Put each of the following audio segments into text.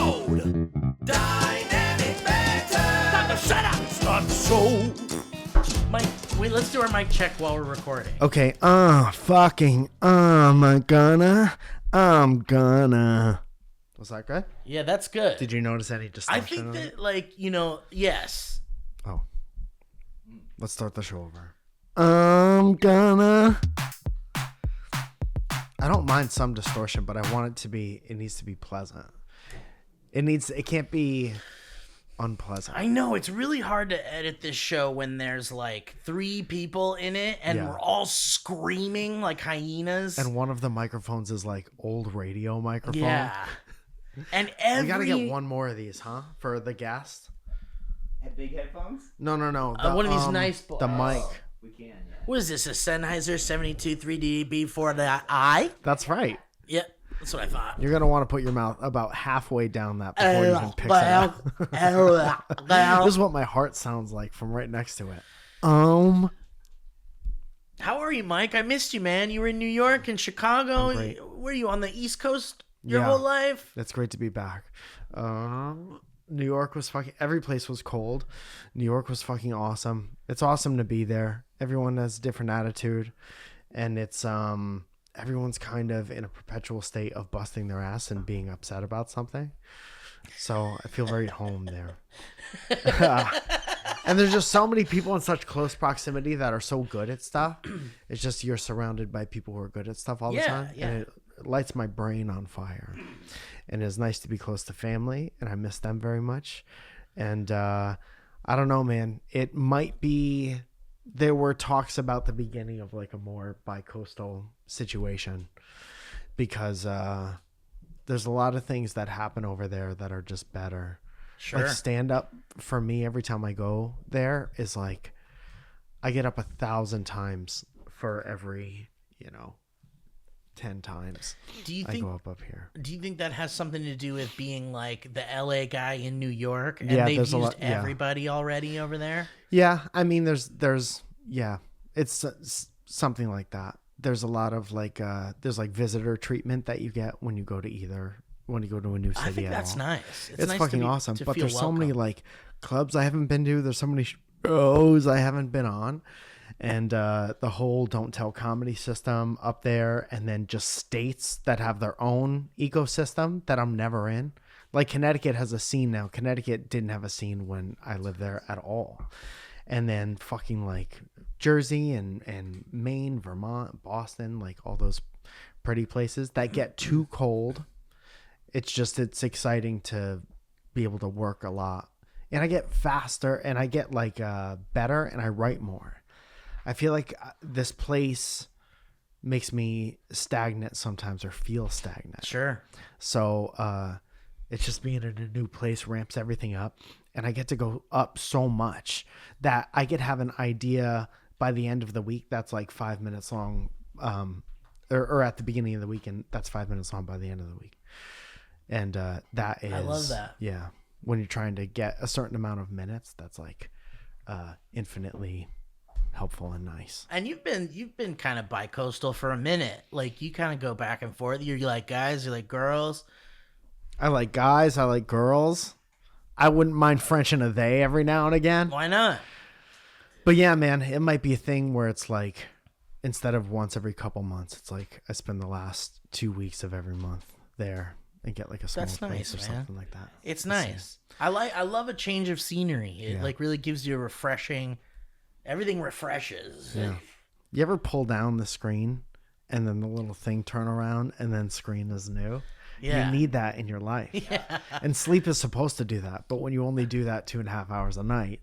mode. Dynamic banter. Shut up. Start the show. Mike, wait, let's do our mic check while we're recording. Okay, I'm gonna. Was that good? Yeah, that's good. Did you notice any I distortion? think that, yes. Oh. Let's start the show over. I don't mind some distortion, but I want it needs to be pleasant. It can't be unpleasant. I know, it's really hard to edit this show when there's like 3 people in it and Yeah. we're all screaming like hyenas. And one of the microphones is like old radio microphone. Yeah. And We gotta get one more of these, huh? For the guest. Have big headphones? No. One of these nice The mic. We can, yeah. What is this, a Sennheiser 72 3DB for the eye? That's right. Yep, that's what I thought. You're gonna want to put your mouth about halfway down that before you even pick it up. This is what my heart sounds like from right next to it. How are you, Mike? I missed you, man. You were in New York and Chicago. I'm great. Were you on the East Coast your Yeah. whole life? It's great to be back. New York was every place was cold. New York was fucking awesome. It's awesome to be there. Everyone has a different attitude, and it's everyone's kind of in a perpetual state of busting their ass and being upset about something. So I feel very at home there. And there's just so many people in such close proximity that are so good at stuff. It's just you're surrounded by people who are good at stuff all the time. Yeah. And it lights my brain on fire. And it's nice to be close to family, and I miss them very much. And I don't know, man. It might be there were talks about the beginning of like a more bi-coastal situation because there's a lot of things that happen over there that are just better. Sure. Like stand up for me every time I go there is like I get up 1,000 times for every 10 times Do you I think? go up here. Do you think that has something to do with being like the LA guy in New York, and Yeah, they've there's used a lot- yeah. everybody already over there? Yeah, I mean there's it's something like that. There's a lot of like there's like visitor treatment that you get when you go to a new city. I think at that's all. nice. It's nice fucking to awesome. to But feel there's so many welcome. like clubs I haven't been to. There's so many shows I haven't been on. And the whole don't tell comedy system up there, and then just states that have their own ecosystem that I'm never in. Like Connecticut has a scene now. Connecticut didn't have a scene when I lived there at all. And then fucking like Jersey and Maine, Vermont, Boston, like all those pretty places that get too cold. It's exciting to be able to work a lot. And I get faster and I get like better and I write more. I feel like this place makes me stagnant sometimes or feel stagnant. Sure. So it's just being in a new place ramps everything up. And I get to go up so much that I could have an idea by the end of the week that's like 5 minutes long, or at the beginning of the week, and that's 5 minutes long by the end of the week. And that is, I love that. Yeah, when you're trying to get a certain amount of minutes, that's like infinitely helpful and nice. And you've been kind of bi-coastal for a minute. Like you kind of go back and forth. You're like guys, you're like girls. I like guys. I like girls. I wouldn't mind Frenching a they every now and again. Why not? But yeah, man, it might be a thing where it's like instead of once every couple months, it's like I spend the last 2 weeks of every month there and get like a small That's place nice, or man. something like that. It's nice. I love a change of scenery. It Yeah. like really gives you a refreshing. Everything refreshes. Yeah. You ever pull down the screen and then the little thing turn around and then screen is new? Yeah. You need that in your life. Yeah. And sleep is supposed to do that. But when you only do that 2.5 hours a night,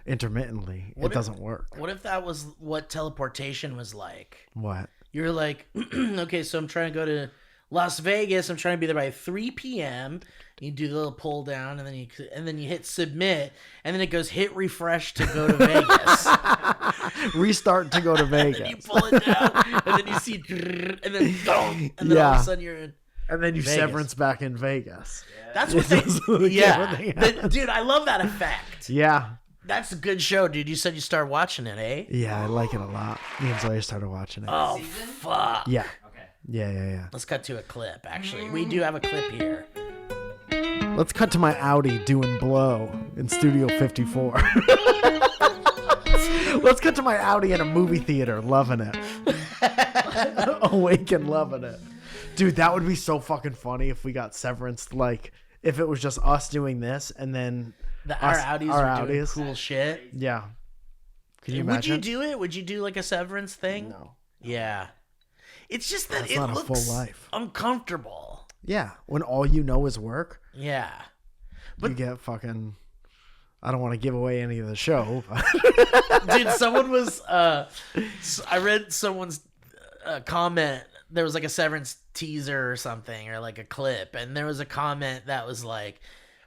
intermittently, it doesn't work. What if that was what teleportation was like? What? You're like, okay, so I'm trying to go to Las Vegas. I'm trying to be there by 3 p.m. You do the little pull down, and then you hit submit, and then it goes hit refresh to go to Vegas. Restart to go to Vegas. And you pull it down, and then you see, and then boom, and then all of a sudden you're in. And then you Vegas. Severance back in Vegas. That's what they. Yeah. Dude, I love that effect. Yeah. That's a good show, dude. You said you started watching it, eh? Yeah, I like it a lot. Me and Zoe started watching it. Oh fuck. Yeah. Okay. Yeah. Let's cut to a clip. Actually, we do have a clip here. Let's cut to my Audi doing blow in Studio 54. Let's cut to my Audi in a movie theater, loving it. Awake and loving it. Dude, that would be so fucking funny if we got Severance, like, if it was just us doing this and then Our Audis were doing cool shit. Yeah. Could you imagine? Would you do it? Would you do like a Severance thing? No. Yeah. It's just that That's it not a looks full life. uncomfortable. Yeah. When all you know is work, Yeah. you get fucking... I don't want to give away any of the show. Dude, someone was... I read someone's comment. There was like a Severance teaser or something, or like a clip, and there was a comment that was like,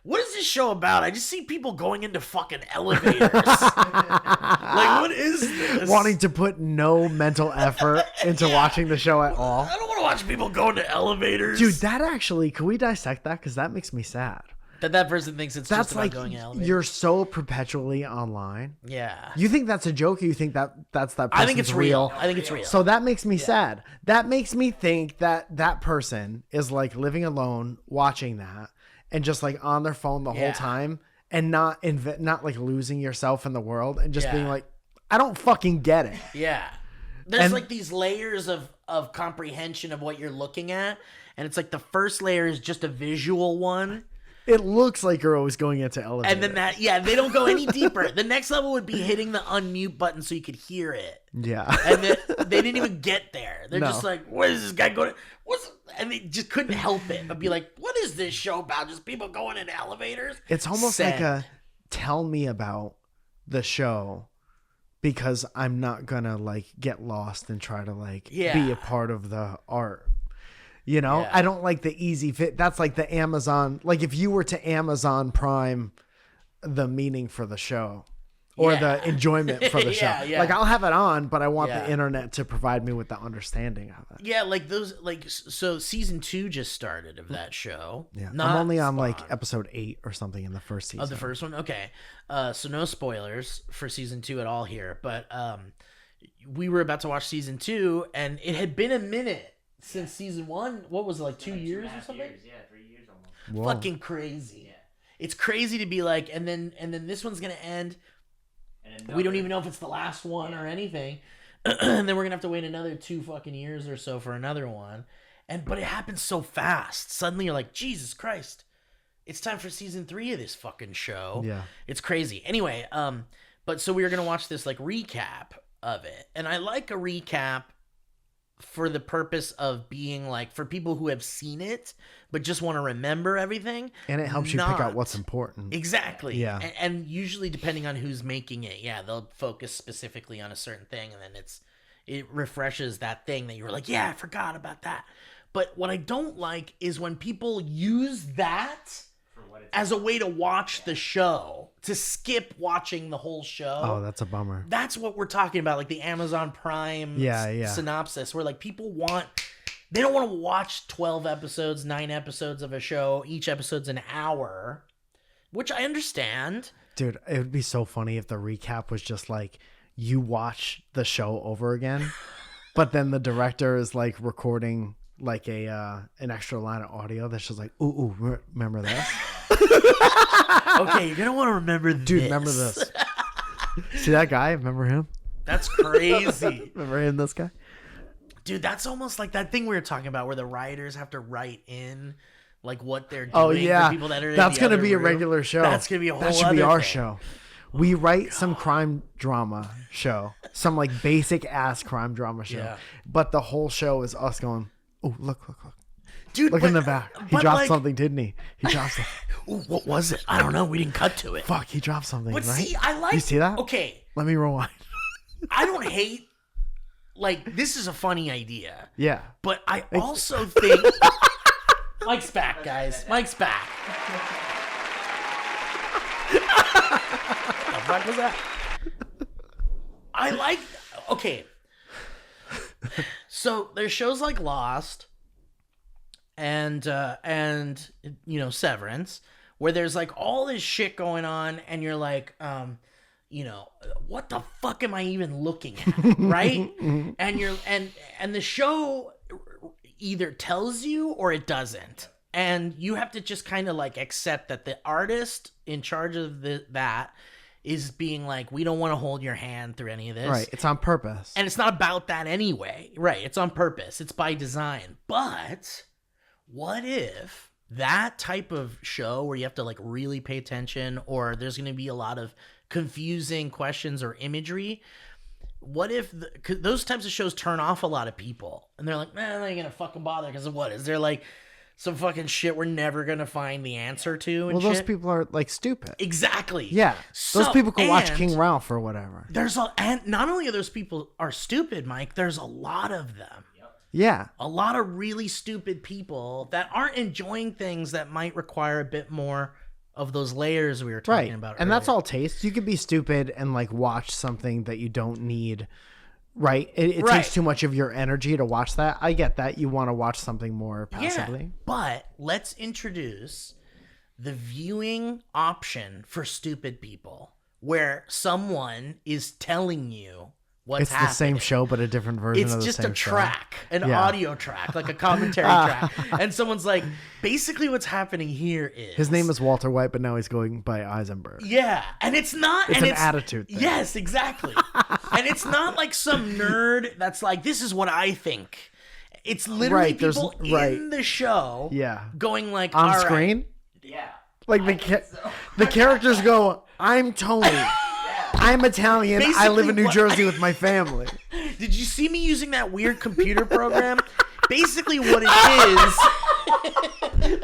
what is this show about? I just see people going into fucking elevators. Like, what is this? Wanting to put no mental effort into watching the show at all. I don't want to watch people go into elevators. Dude, that actually, can we dissect that? Because that makes me sad. That person thinks it's That's just about like, going in elevators. you're so perpetually online. Yeah. You think that's a joke, or you think that's that person's I think it's real. I think it's real. So that makes me sad. That makes me think that that person is like living alone, watching that, and just like on their phone the whole time, and not like losing yourself in the world, and just being like, I don't fucking get it. Yeah. There's And- like these layers of comprehension of what you're looking at, and it's like the first layer is just a visual one. It looks like you're always going into elevator. And then they don't go any deeper. The next level would be hitting the unmute button so you could hear it. Yeah. And then they didn't even get there. They're No. just like, what is this guy going to... And they just couldn't help it but be like, what is this show about? Just people going into elevators? It's almost like a tell me about the show, because I'm not gonna like get lost and try to like be a part of the art. You know, I don't like the easy fit. That's like the Amazon. Like if you were to Amazon Prime the meaning for the show or the enjoyment for the show. Like I'll have it on, but I want the internet to provide me with the understanding of it. Yeah, like those, like, so season 2 just started of that show. Yeah. Not I'm only on Spawn. like episode 8 or something in the first season. Of the first one? Okay. So no spoilers for season 2 at all here, but we were about to watch season 2 and it had been a minute since season 1. What was it, like 2 years or something? Yeah, 3 years almost. Whoa. Fucking crazy. It's crazy to be like, and then this one's gonna end. And We don't even know if it's the last one or anything. And then we're gonna have to wait another 2 fucking years or so for another one. But it happens so fast. Suddenly you're like, Jesus Christ, it's time for season 3 of this fucking show. Yeah. It's crazy. Anyway, but so we were gonna watch this like recap of it, and I like a recap for the purpose of being like, for people who have seen it but just want to remember everything, And it helps you pick out not- what's important. Exactly. Yeah. And usually depending on who's making it, they'll focus specifically on a certain thing, and then it refreshes that thing that you were like, I forgot about that. But what I don't like is when people use that as a way to watch the show, to skip watching the whole show. Oh, that's a bummer. That's what we're talking about, like the Amazon Prime synopsis, where like people they don't want to watch 12 episodes, 9 episodes of a show. Each episode's an hour, which I understand. Dude, it would be so funny if the recap was just like you watch the show over again, but then the director is like recording like an extra line of audio that's just like, ooh, remember this? Okay, you're gonna want to remember this. Dude, remember this. See that guy? Remember him? That's crazy. Remember him, this guy? Dude, that's almost like that thing we were talking about where the writers have to write in like what they're doing Oh yeah, for people that are that's in the gonna other be a room. regular show. That's gonna be a whole That should be other our thing. show. We write some crime drama show, some like basic ass crime drama show, Yeah. but the whole show is us going, oh look, Dude, look but, in the back. He but, dropped like, something, didn't he? He dropped something. Ooh, what was it? I don't know. We didn't cut to it. Fuck, he dropped something, But right? see, I like. You see that? Okay, Let me rewind. I don't hate. Like, this is a funny idea, Yeah. but I also think Mike's back, guys. Mike's back. What the fuck was that? I like. Okay. So there's shows like Lost and Severance, where there's like all this shit going on, and you're like, what the fuck am I even looking at, right? And you're and the show either tells you or it doesn't. And you have to just kind of like accept that the artist in charge of that is being like, we don't want to hold your hand through any of this. Right. It's on purpose. And it's not about that anyway. Right. It's on purpose. It's by design. But what if that type of show where you have to like really pay attention, or there's going to be a lot of confusing questions or imagery? What if those types of shows turn off a lot of people and they're like, man, I ain't going to fucking bother because of what? Is there like some fucking shit we're never going to find the answer to? And well, those shit? people are like stupid. Exactly. Yeah. Those people can watch and King Ralph or whatever. and not only are those people are stupid, Mike, there's a lot of them. Yeah. A lot of really stupid people that aren't enjoying things that might require a bit more of those layers we were talking about earlier. And that's all taste. You could be stupid and like watch something that you don't need. Right. It takes too much of your energy to watch that. I get that. You want to watch something more passively. Yeah, but let's introduce the viewing option for stupid people where someone is telling you what's It's happening. the same show, but a different version of the It's just same a show. track, an Yeah. audio track, like a commentary track. And someone's like, basically what's happening here is... His name is Walter White, but now he's going by Eisenberg. Yeah, and it's not... It's and an attitude thing. Yes, exactly. And it's not like some nerd that's like, this is what I think. It's literally Right, there's- people right. in the show Yeah. going like, On all right. screen? Yeah. Like the characters go, I'm Tony. I'm Italian. I live in New Jersey with my family. Did you see me using that weird computer program? Basically what it is...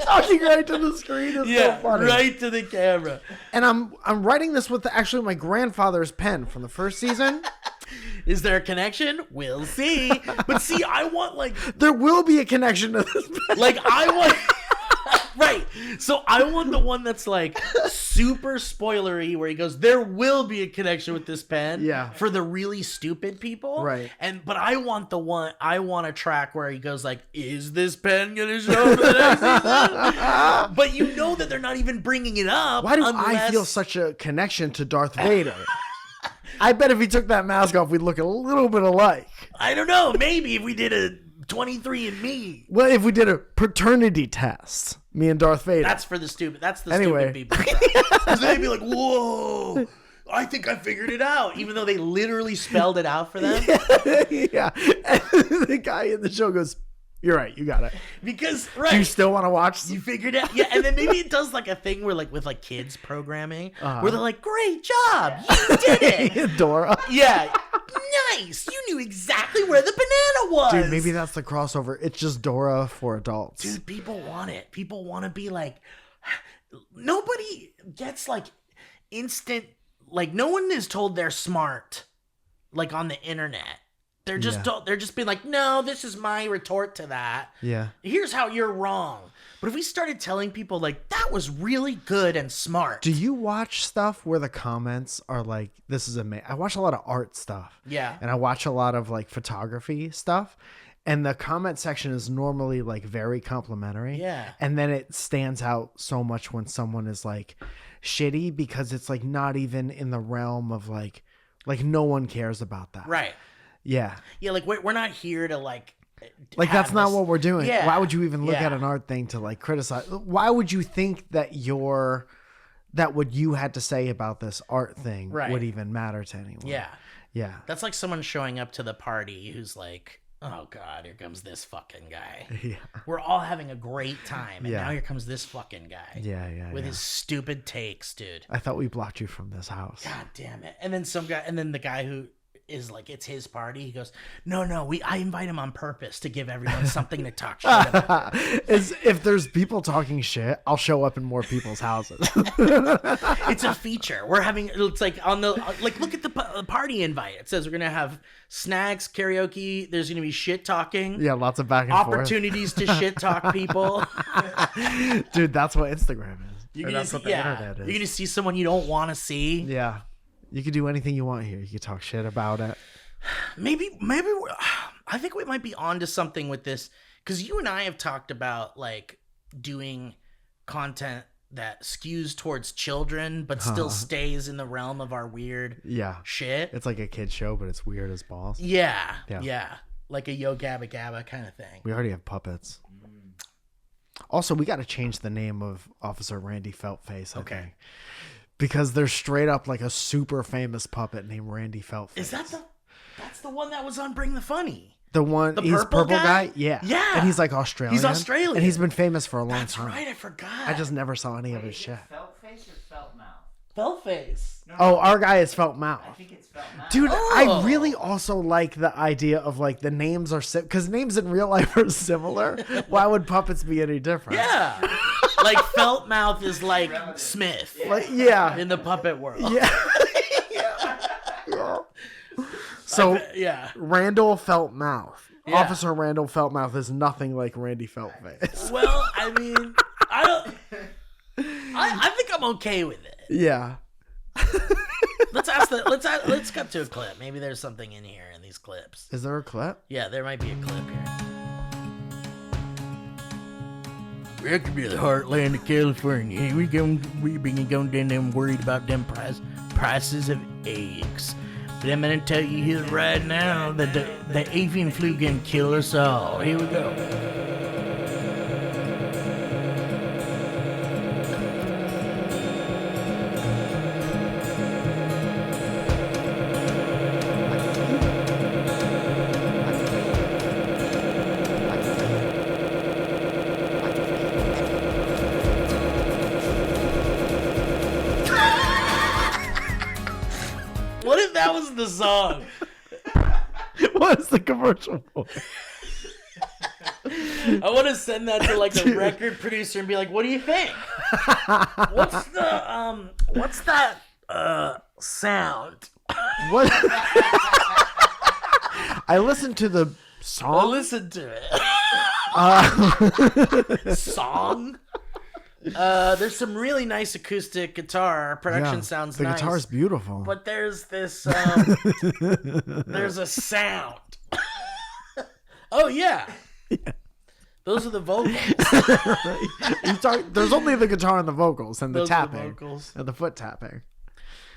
Talking right to the screen is so funny. right to the camera. And I'm writing this with actually my grandfather's pen from the first season. Is there a connection? We'll see. But see, I want like There will be a connection to this pen. I want right. So I want the one that's like super spoilery where he goes, there will be a connection with this pen. Yeah. For the really stupid people. Right. But I want a track where he goes like, is this pen gonna show up for the next season? But you know that they're not even bringing it up. Why do I unless... feel such a connection to Darth Vader? I bet if he took that mask off, we'd look a little bit alike. I don't know. Maybe if we did a 23andMe. Well, if we did a paternity test, me and Darth Vader. That's for the stupid. That's the Anyway. stupid people. Because they'd be like, whoa, I think I figured it out. Even though they literally spelled it out for them. Yeah. And the guy in the show goes, you're right, you got it. Because, Do you right. still want to watch? You figured it out. Yeah, and then maybe it does like a thing where like with like kids programming where they're like, great job. You did it. Dora. Yeah. Nice. You knew exactly where the banana was. Dude, maybe that's the crossover. It's just Dora for adults. Dude, people want it. People want to be like, nobody gets like instant, like no one is told they're smart, like on the internet. They're just told, they're just being like, no, this is my retort to that. Yeah. Here's how you're wrong. But if we started telling people like, that was really good and smart. Do you watch stuff where the comments are like, this is amazing? I watch a lot of art stuff. Yeah. And I watch a lot of like photography stuff. And the comment section is normally like very complimentary. Yeah. And then it stands out so much when someone is like shitty because it's like not even in the realm of like no one cares about that. Right. Yeah. Yeah, like we're not here to like Like have that's not this- what we're doing. Yeah. Why would you even look Yeah. at an art thing to like criticize? Why would you think that that what you had to say about this art thing Right. would even matter to anyone? Yeah. Yeah. That's like someone showing up to the party who's like, oh God, here comes this fucking guy. Yeah. We're all having a great time. And Yeah. now here comes this fucking guy. Yeah. With his stupid takes, dude. I thought we blocked you from this house. God damn it. And then the guy who is like, it's his party. He goes, no, I invite him on purpose to give everyone something to talk shit about. If there's people talking shit, I'll show up in more people's houses. It's a feature. It's like on the, like, look at the party invite. It says we're going to have snacks, karaoke. There's going to be shit talking. Yeah, lots of back and Opportunities to shit talk people. forth. Dude, that's what Instagram is. You're Or gonna that's see, what the internet is. You're gonna see someone you don't want to see. Yeah. You can do anything you want here. You can talk shit about it. Maybe I think we might be onto something with this because you and I have talked about like doing content that skews towards children but still stays in the realm of our weird Yeah. shit. It's like a kid show, but it's weird as balls. Yeah, Yeah. yeah, like a Yo Gabba Gabba kind of thing. We already have puppets. Also, we got to change the name of Officer Randy Feltface. Okay. Because there's straight up like a super famous puppet named Randy Feltface. Is that that's the one that was on Bring the Funny? The one, he's purple guy? Yeah. Yeah. And he's like Australian. He's Australian. And he's been famous for a long That's time. right, I forgot. I just never saw any of his shit. Felt face or felt mouth? Feltface. Oh, our guy is Felt I Mouth. think it's felt mouth. Dude, Oh. I really also like the idea of like the names are because names in real life are similar. Why would puppets be any different? Yeah. Like Felt Mouth is like Smith Like, yeah. in the puppet world. Yeah. So Yeah. Randall Felt Mouth. Yeah. Officer Randall Felt Mouth is nothing like Randy Feltface. Well, I mean, I think I'm okay with it. Yeah. Let's cut to a clip. Maybe there's something in here in these clips. Is there a clip? Yeah, there might be a clip here. We could be the heartland of California. We been going down there and worried about them prices of eggs. But I'm gonna tell you here right now that the avian flu can kill us all. Here we go. What if that was the song? What's the commercial for? I want to send that to like a record producer and be like, "What do you think? What's that sound?" What? I listened to the song. I'll listen to it. Song. There's some really nice acoustic guitar. Production sounds the nice. guitar's beautiful. But there's this. There's a sound. Oh yeah. Those are the vocals. There's only the guitar and the vocals and the Those are the tapping vocals. and the foot tapping.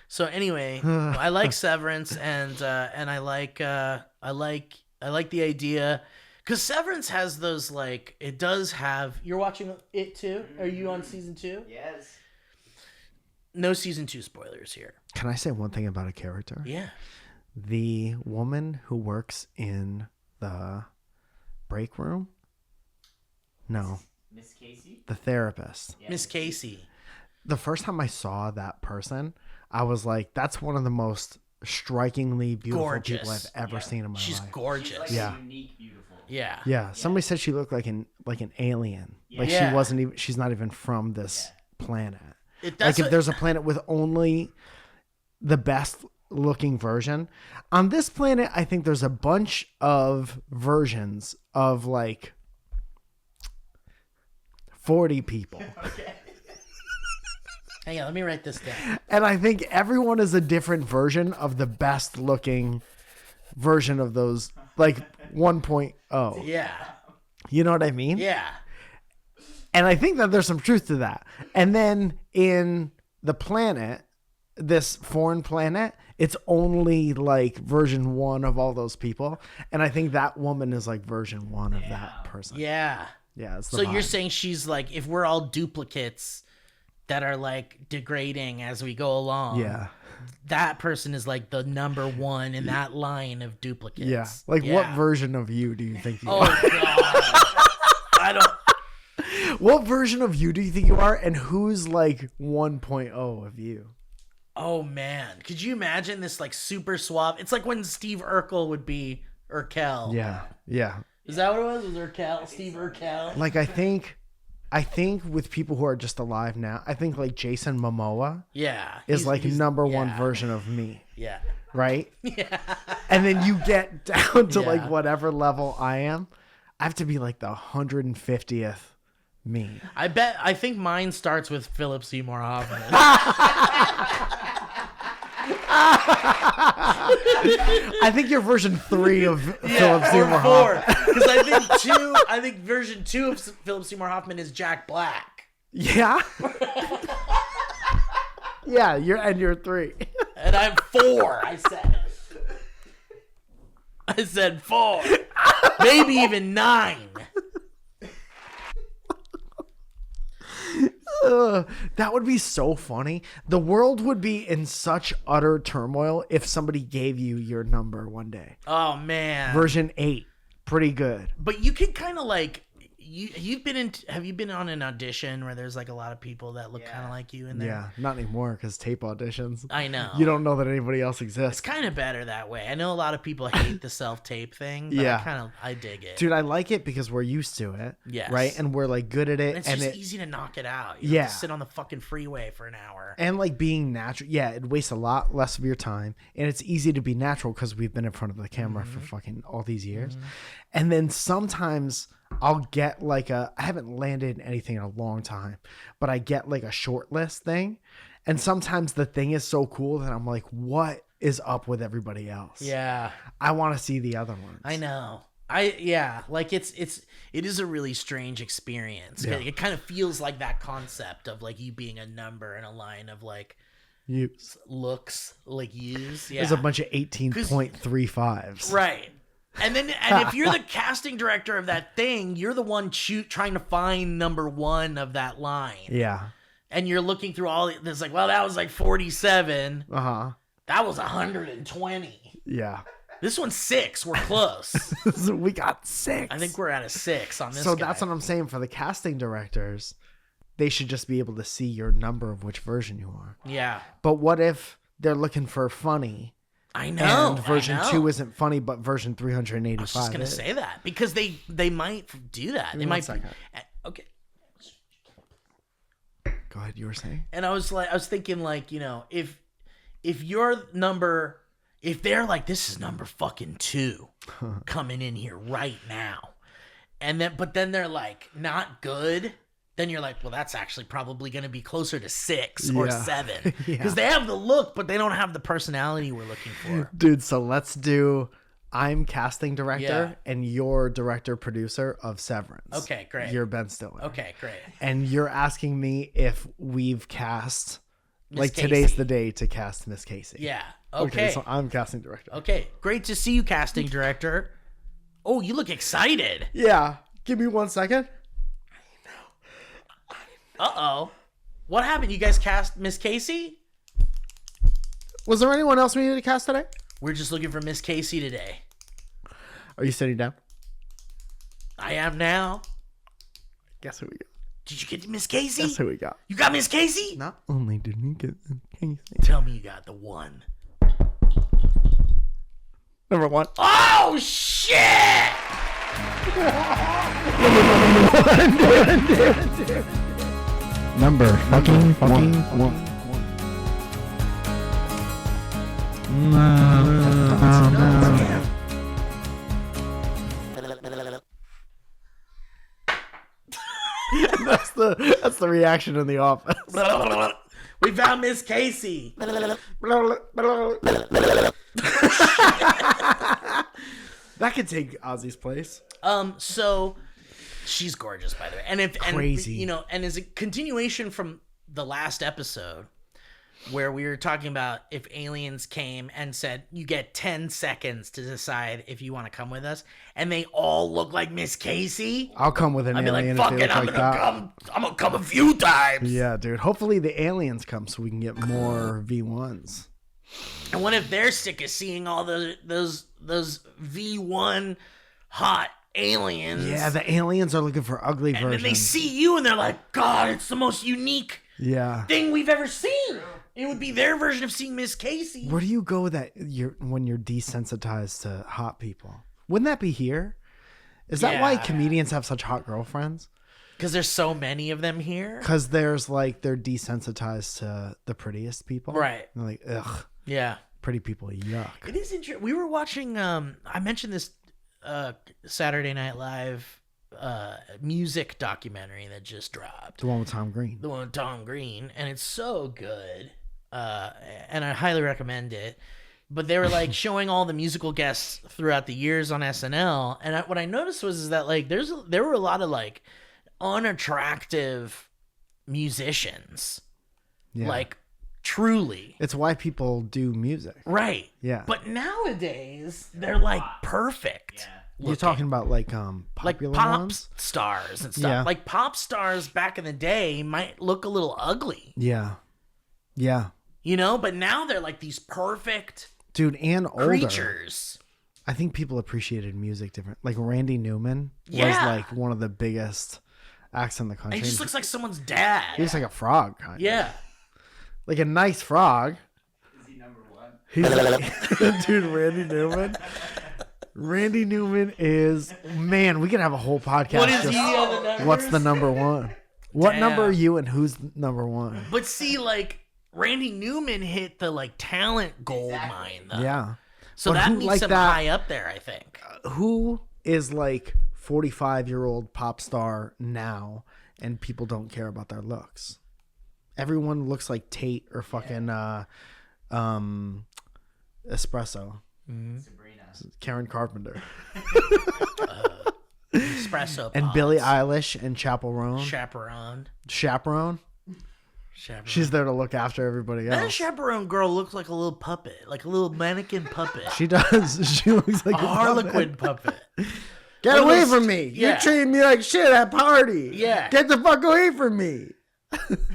So anyway, I like Severance and I like the idea because Severance has those like it does have. You're watching it too? Are you on season 2? Yes. No season 2 spoilers here. Can I say one thing about a character? Yeah. The woman who works in the break room? No, Miss Casey? the therapist. Yeah. Miss Casey. The first time I saw that person, I was like, that's one of the most strikingly beautiful people I've Gorgeous. ever seen in my She's life. gorgeous. She's like Yeah. unique, beautiful. Yeah. Yeah, somebody said she looked like an alien. Like Yeah. she wasn't even. She's not even from this planet. It Like does. if there's a planet with only the best looking version, on this planet, I think there's a bunch of versions of like 40 people, Hang on, let me write this down. and I think everyone is a different version of the best looking version of those, like 1.0. Yeah. You know what I mean? Yeah. And I think that there's some truth to that. And then in the planet, this foreign planet, it's only like version 1 of all those people. And I think that woman is like version 1 of that person. Yeah. Yeah. It's the So you're vibe. saying she's like, if we're all duplicates that are like degrading as we go along, Yeah. that person is like the number 1 in that line of duplicates. Yeah. Like what version of you do you think you Oh are? god. I don't. What version of you do you think you are? And who's like 1.0 of you? Oh man, could you imagine this like super suave? It's like when Steve Urkel would be Urkel. Yeah. Yeah. Is that what it was? Was Urkel? Steve Urkel? Like I think with people who are just alive now, I think like Jason Momoa Yeah. is like number 1 yeah. version of me. Yeah. Right? Yeah. And then you get down to Yeah. like whatever level I am. I have to be like the 150th me. I think mine starts with Philip Seymour Hoffman. I think you're version 3 of Philip Seymour Or Hoffman. 4. Because I think version 2 of Philip Seymour Hoffman is Jack Black. Yeah. Yeah, you're 3. And I'm 4, I said. I said 4. Maybe even 9. That would be so funny. The world would be in such utter turmoil if somebody gave you your number one day. Oh man. Version 8, pretty good. But you can kind of like have you been on an audition where there's like a lot of people that look kind of like you in there? Yeah, not anymore because tape auditions. I know. You don't know that anybody else exists. It's kind of better that way. I know a lot of people hate the self-tape thing, but Yeah. I dig it. Dude, I like it because we're used to it. Yes. Right? And we're like good at it. And it's just easy to knock it out. You don't have to sit on the fucking freeway for an hour. And like being natural. Yeah, it wastes a lot less of your time. And it's easy to be natural because we've been in front of the camera for fucking all these years. And then sometimes I'll get like I haven't landed anything in a long time, but I get like a short list thing. And sometimes the thing is so cool that I'm like, what is up with everybody else? Yeah. I want to see the other ones. I know. Like it is a really strange experience. Yeah. It kind of feels like that concept of like you being a number in a line of like looks like yous. Yeah. There's a bunch of 18.35s. Right. And if you're the casting director of that thing, you're the one trying to find number one of that line. Yeah. And you're looking through all this like, well, that was like 47. Uh-huh. That was 120. Yeah. This one's 6. We're close. We got 6. I think we're at a 6 on this. So guy. that's what I'm saying for the casting directors. They should just be able to see your number of which version you are. Yeah. But what if they're looking for funny? I know. And version I know. 2 isn't funny, but version 385 I was just gonna is. say that because they might do that. Give They me one might. second. Okay. Go ahead, you were saying? And I was thinking like, you know, if your number, if they're like, this is number fucking 2 coming in here right now, but then they're like not good. Then you're like, well, that's actually probably going to be closer to 6 or 7 because they have the look, but they don't have the personality we're looking for. Dude, so let's do I'm casting director and you're director producer of Severance. Okay, great. You're Ben Stiller. Okay, great. And you're asking me if we've cast, Miss like Casey. today's the day to cast Miss Casey. Yeah. Okay. So I'm casting director. Okay. Great to see you, casting director. Oh, you look excited. Yeah. Give me 1 second. Uh-oh. What happened? You guys cast Miss Casey? Was there anyone else we needed to cast today? We're just looking for Miss Casey today. Are you sitting down? I am now. Guess who we got? Did you get Miss Casey? Guess who we got? You got Miss Casey? Not only did we get Casey. Tell me you got the one. Number 1. Oh, shit! Number fucking one. That's the reaction in the office. We found Miss Casey. That could take Ozzy's place. So she's gorgeous, by the way. And Crazy. You know, and as a continuation from the last episode where we were talking about if aliens came and said, you get 10 seconds to decide if you want to come with us, and they all look like Miss Casey, I'll come with an I'd be like, alien fuck if they it, look I'm like gonna that. come. I'm gonna come a few times. Yeah, dude. Hopefully the aliens come so we can get more V1s. And what if they're sick of seeing all those V1 hot aliens? Yeah, the aliens are looking for ugly and versions. then they see you and they're like, God, it's the most unique Yeah. thing we've ever seen. It would be their version of seeing Miss Casey. Where do you go when you're desensitized to hot people? Wouldn't that be here? Is that why Yeah. comedians have such hot girlfriends? Because there's so many of them here. Because there's like they're desensitized to the prettiest people. Right. They're like, ugh, Yeah. pretty people, yuck. It is interesting. We were watching, I mentioned this Saturday Night Live music documentary that just dropped. The one with Tom Green. The one with Tom Green. And it's so good. And I highly recommend it. But they were like showing all the musical guests throughout the years on SNL. And what I noticed was that like there were a lot of like unattractive musicians. Yeah. Like truly. It's why people do music. Right. Yeah. But nowadays they're like perfect. You're talking about like popular pop ones? stars and stuff. Yeah. Like pop stars back in the day might look a little ugly, Yeah. Yeah. but now they're like these perfect Dude, and older. creatures. I think people appreciated music different. Like Randy Newman was Yeah. like one of the biggest acts in the country. And he just looks like someone's dad. He looks like a frog, kind of. Yeah. Like a nice frog. Is he number one? He's like, dude, Randy Newman. Randy Newman is, man, we could have a whole podcast. What is just, he on the numbers? what's the number one? What Damn. number are you and who's number one? But see, like Randy Newman hit the like talent gold mine though. Yeah. So But that who means like him that- high up there, I think. Who is like 45-year-old pop star now and people don't care about their looks? Everyone looks like Tate or fucking Espresso. Sabrina. Karen Carpenter. Espresso And pods. Billie Eilish and Chaperone. Chaperone. Chaperone. She's there to look after everybody That else. chaperone girl looks like a little puppet, like a little mannequin puppet. She does. She looks like A Harlequin puppet. Get One of away those- from me. yeah. You're treating me like shit at party. Yeah. Get the fuck away from me.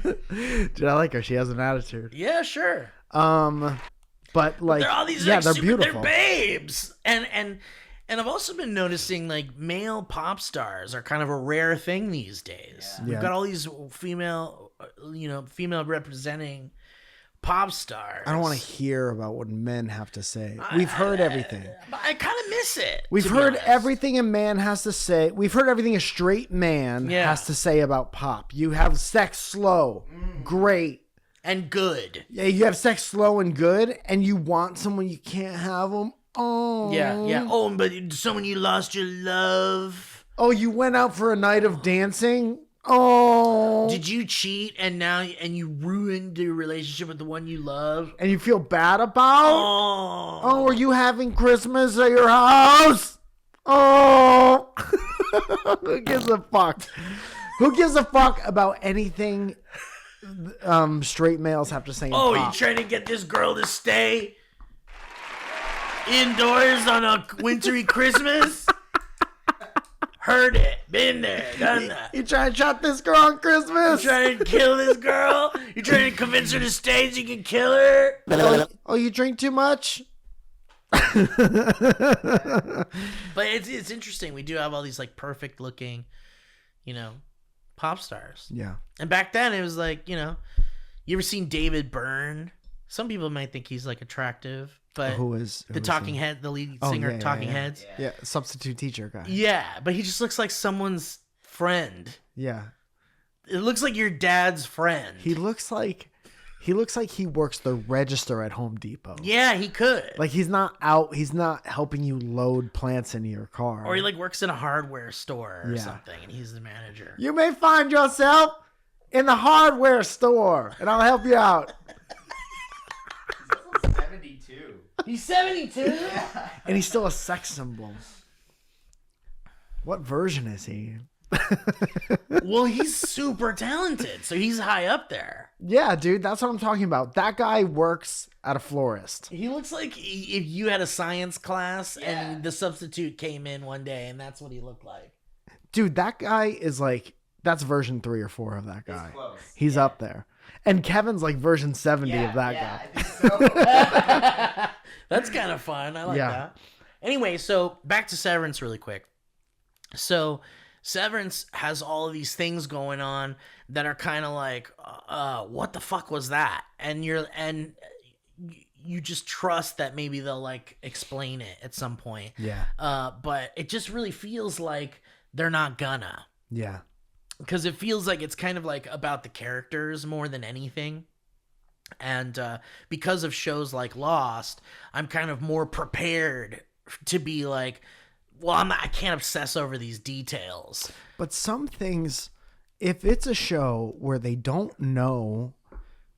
Dude, I like her. She has an attitude. Yeah, sure. But like, They're all these yeah, like they're super, beautiful. they're babes. And I've also been noticing like male pop stars are kind of a rare thing these days. Yeah. We've Yeah. got all these female representing pop stars. I don't want to hear about what men have to say. We've heard everything. But I kind of miss it. We've to be heard honest. everything a man has to say. We've heard everything a straight man Yeah. has to say about pop. You have sex slow, great. And good. Yeah, you have sex slow and good, and you want someone you can't have them. Oh, Yeah. Oh, but someone you lost your love. Oh, you went out for a night of dancing. Oh, Did you cheat and you ruined your relationship with the one you love? and you feel bad about? Oh. Oh, are you having Christmas at your house? Oh, who gives a fuck? Who gives a fuck about anything? Straight males have to say. in Oh, you pop? trying to get this girl to stay indoors on a wintry Christmas? Heard it. Been there. Done that. You trying to shot this girl on Christmas? You trying to kill this girl? You trying to convince her to stay so you can kill her? Oh, you drink too much? But it's interesting. We do have all these like perfect looking, pop stars. Yeah. And back then it was like, you ever seen David Byrne? Some people might think he's like attractive, but Who is the Talking Head, the lead Oh, singer yeah, of yeah, Talking yeah. Heads. Yeah, substitute teacher guy. Yeah, but he just looks like someone's friend. Yeah. It looks like your dad's friend. He looks like he works the register at Home Depot. Yeah, he could. Like he's not helping you load plants into your car. Or he like works in a hardware store or Yeah. something, and he's the manager. You may find yourself in the hardware store, and I'll help you out. He's also 72. He's 72. And he's still a sex symbol. What version is he? Well, he's super talented, so he's high up there. Yeah, dude, that's what I'm talking about. That guy works at a florist. He looks like if you had a science class Yeah. and the substitute came in one day, and that's what he looked like. Dude, that guy is like, that's version 3 or 4 of that guy. close. He's up there. And Kevin's like version 70 Yeah, of that yeah, guy. I think so. That's kind of fun. I like Yeah. that. Anyway, so back to Severance really quick. So Severance has all of these things going on that are kind of like, what the fuck was that? And you just trust that maybe they'll like explain it at some point. Yeah. But it just really feels like they're not gonna. Yeah. Because it feels like it's kind of like about the characters more than anything. And because of shows like Lost, I'm kind of more prepared to be like, well, I can't obsess over these details. But some things, if it's a show where they don't know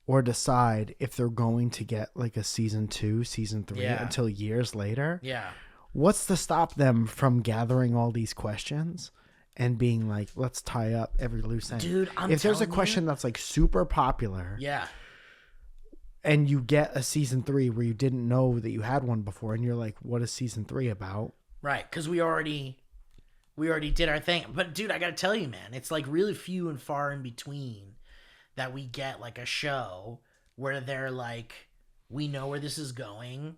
or decide if they're going to get like a season 2, season 3 Yeah. until years later, Yeah. what's to stop them from gathering all these questions and being like, let's tie up every loose end? Dude, I'm if there's a telling question you. that's like super popular Yeah. and you get a season 3 where you didn't know that you had one before and you're like, what is season 3 about? Right, because we already did our thing. But dude, I gotta tell you, man, it's like really few and far in between that we get like a show where they're like, we know where this is going,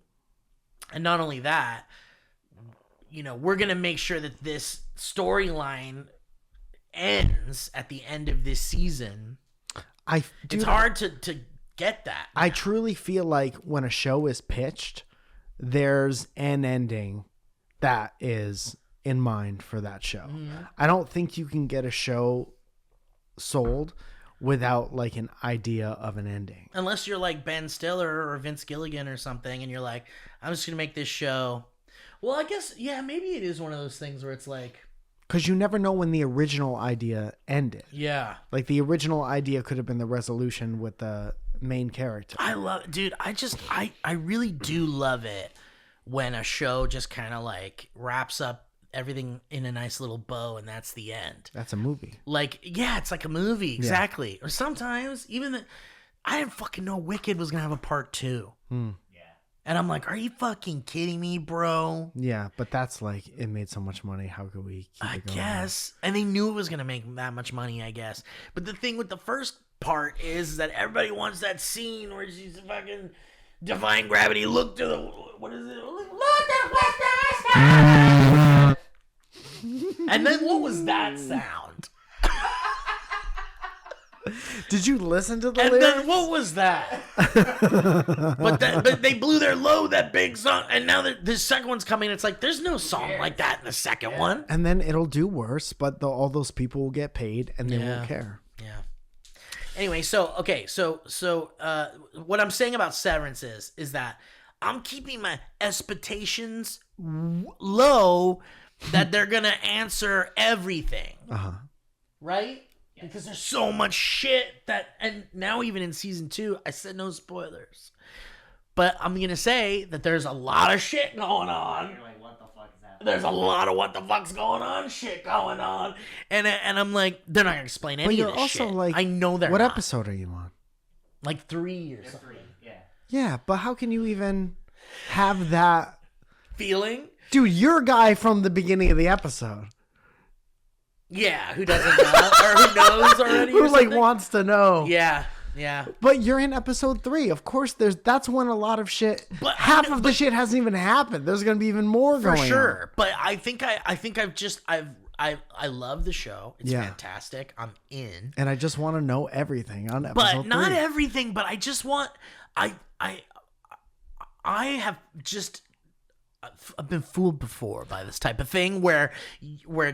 and not only that, you know, we're gonna make sure that this storyline ends at the end of this season. It's hard to get that. I truly feel like when a show is pitched, there's an ending that is in mind for that show. I don't think you can get a show sold without like an idea of an ending. Unless you're like Ben Stiller or Vince Gilligan or something, and you're like, I'm just gonna make this show. Well, I guess, yeah, maybe it is one of those things where it's like, because you never know when the original idea ended. yeah, Like the original idea could have been the resolution with the main character. I love, dude. I really do love it when a show just kind of like wraps up everything in a nice little bow, and that's the end. That's a movie. Like, yeah, it's like a movie, exactly. Or sometimes even I didn't fucking know Wicked was gonna have a part 2. Yeah. And I'm like, are you fucking kidding me, bro? Yeah, but that's like, it made so much money. How could we keep I it going? guess. And they knew it was going to make that much money, I guess. But the thing with the first part is that everybody wants that scene where she's fucking defying gravity. Look to the... What is it? Look at what the... And then what was that sound? Did you listen to the And lyrics? then what was that? but they blew their load, that big song. And now the second one's coming. It's like, there's no song like that in the second one. And then it'll do worse, but all those people will get paid and they Yeah. won't care. Yeah. Anyway, so what I'm saying about Severance is that I'm keeping my expectations low that they're gonna answer everything, right? Because there's so much shit and now even in season 2, I said no spoilers, but I'm gonna say that there's a lot of shit going on. You're like, what the fuck is that? There's a lot of what the fuck's going on shit going on, and I'm like, they're not gonna explain any But you're of this also shit. like, I know they're what not. episode are you on? Like 3 or They're something. 3. Yeah. Yeah, but how can you even have that? Feeling? Dude, you're a guy from the beginning of the episode Yeah, who doesn't know or who knows already? who or like something? wants to know. Yeah. But you're in episode 3. Of course, that's when a lot of shit. But half of the shit hasn't even happened. There's gonna be even more For going sure. on. But I think I love the show. It's Yeah. fantastic. I'm in. And I just want to know everything on episode But not 3. everything, but I just want I have just I've been fooled before by this type of thing where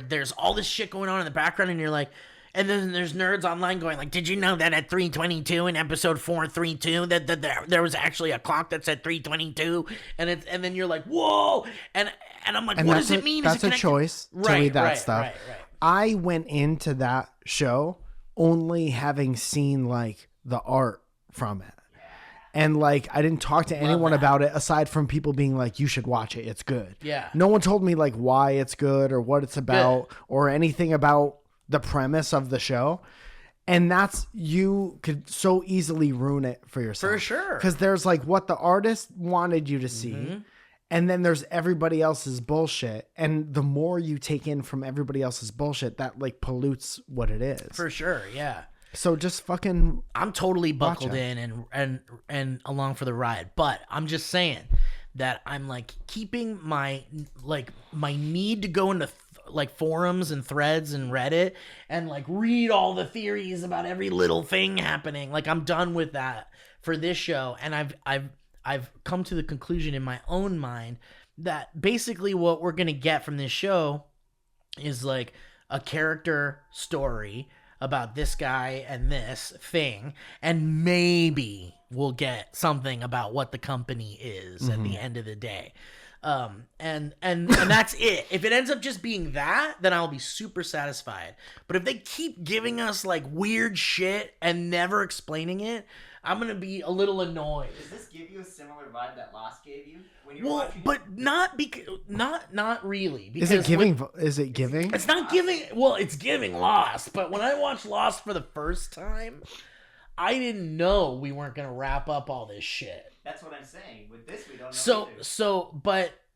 there's all this shit going on in the background and you're like, and then there's nerds online going like, did you know that at 3:22 in episode 432 that there was actually a clock that said 3:22, and then you're like, whoa, and I'm like, And what that's does it mean? That's Is it a connected? choice to Right, read that right, stuff. right. I went into that show only having seen like the art from it. And like I didn't talk to anyone that. about it aside from people being like, you should watch it. It's good. Yeah. No one told me like why it's good or what it's about or anything about the premise of the show. And you could so easily ruin it for yourself. For sure. Because there's like what the artist wanted you to see. And then there's everybody else's bullshit. And the more you take in from everybody else's bullshit, that like pollutes what it is. For sure, yeah. So just fucking I'm totally buckled Gotcha. in and along for the ride. But I'm just saying that I'm like keeping my need to go into like forums and threads and Reddit and like read all the theories about every little thing happening. Like I'm done with that for this show, and I've come to the conclusion in my own mind that basically what we're gonna get from this show is like a character story about this guy and this thing, and maybe we'll get something about what the company is at the end of the day. And that's it. If it ends up just being that, then I'll be super satisfied. But if they keep giving us like weird shit and never explaining it, I'm gonna be a little annoyed. Does this give you a similar vibe that Lost gave you when you were Well, watching it? but not really. is Because it giving? Is it giving? it's not giving. Well, it's giving Lost. But when I watched Lost for the first time, I didn't know we weren't gonna wrap up all this shit. That's what I'm saying. With this, we don't know either.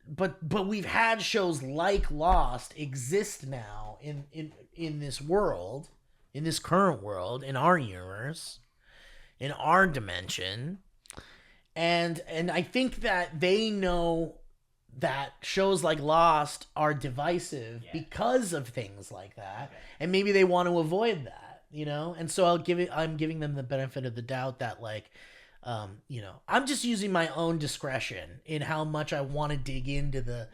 but we've had shows like Lost exist now in this world, in this current world, in our universe, in our dimension. And I think that they know that shows like Lost are divisive because of things like that, and maybe they want to avoid that, you know. And so I'm giving them the benefit of the doubt that, like, you know, I'm just using my own discretion in how much I want to dig into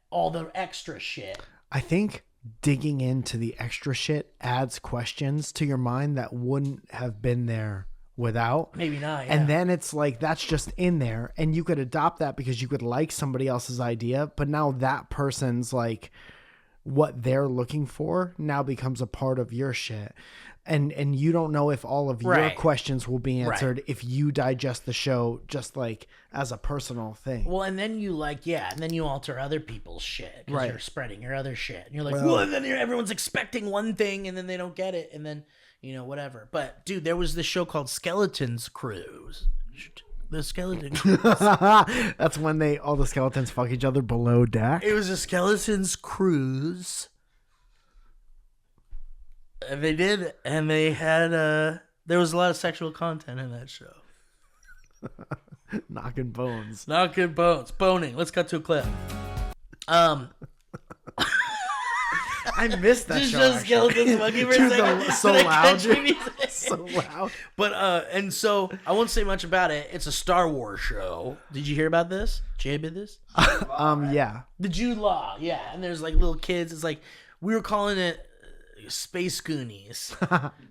all the extra shit. I think digging into the extra shit adds questions to your mind that wouldn't have been there without. Maybe not, yeah. And then it's like, that's just in there, and you could adopt that because you could like somebody else's idea, but now that person's like, what they're looking for now becomes a part of your shit. And you don't know if all of your questions will be answered if you digest the show just like as a personal thing. Well, and then you and then you alter other people's shit because you're spreading your other shit. And you're like, well, and then everyone's expecting one thing and then they don't get it. And then, you know, whatever. But, dude, there was this show called Skeleton's Cruise. The Skeleton Cruise. That's when all the skeletons fuck each other below deck. It was a Skeleton's Cruise. And they did, and they had, there was a lot of sexual content in that show. Knocking bones. Knocking bones. Boning. Let's cut to a clip. I missed that Just show. show skeletons fucking for a second. So loud. Dude. So loud. But, and so, I won't say much about it. It's a Star Wars show. Did you hear about this? Did you hear about this? Yeah. The Jude Law, yeah. And there's, like, little kids. It's like, we were calling it Space Goonies.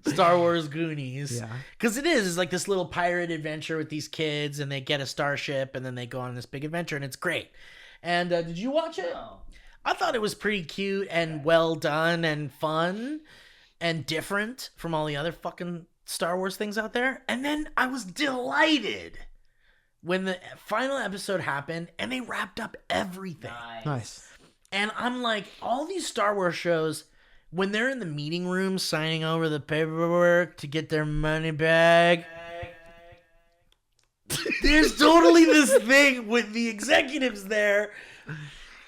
Star Wars Goonies. Yeah. Because it's like this little pirate adventure with these kids, and they get a starship, and then they go on this big adventure, and it's great. And did you watch it? No. I thought it was pretty cute and well done and fun and different from all the other fucking Star Wars things out there. And then I was delighted when the final episode happened and they wrapped up everything. Nice. And I'm like, all these Star Wars shows, when they're in the meeting room signing over the paperwork to get their money back, there's totally this thing with the executives there,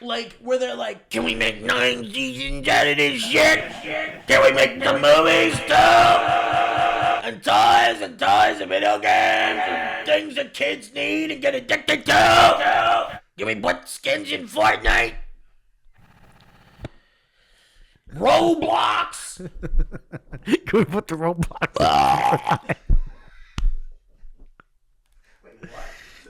like, where they're like, can we make 9 seasons out of this shit? Can we make the movies too? And toys of video games and things that kids need and get addicted to? Can we put skins in Fortnite? Roblox! Can we put the Roblox?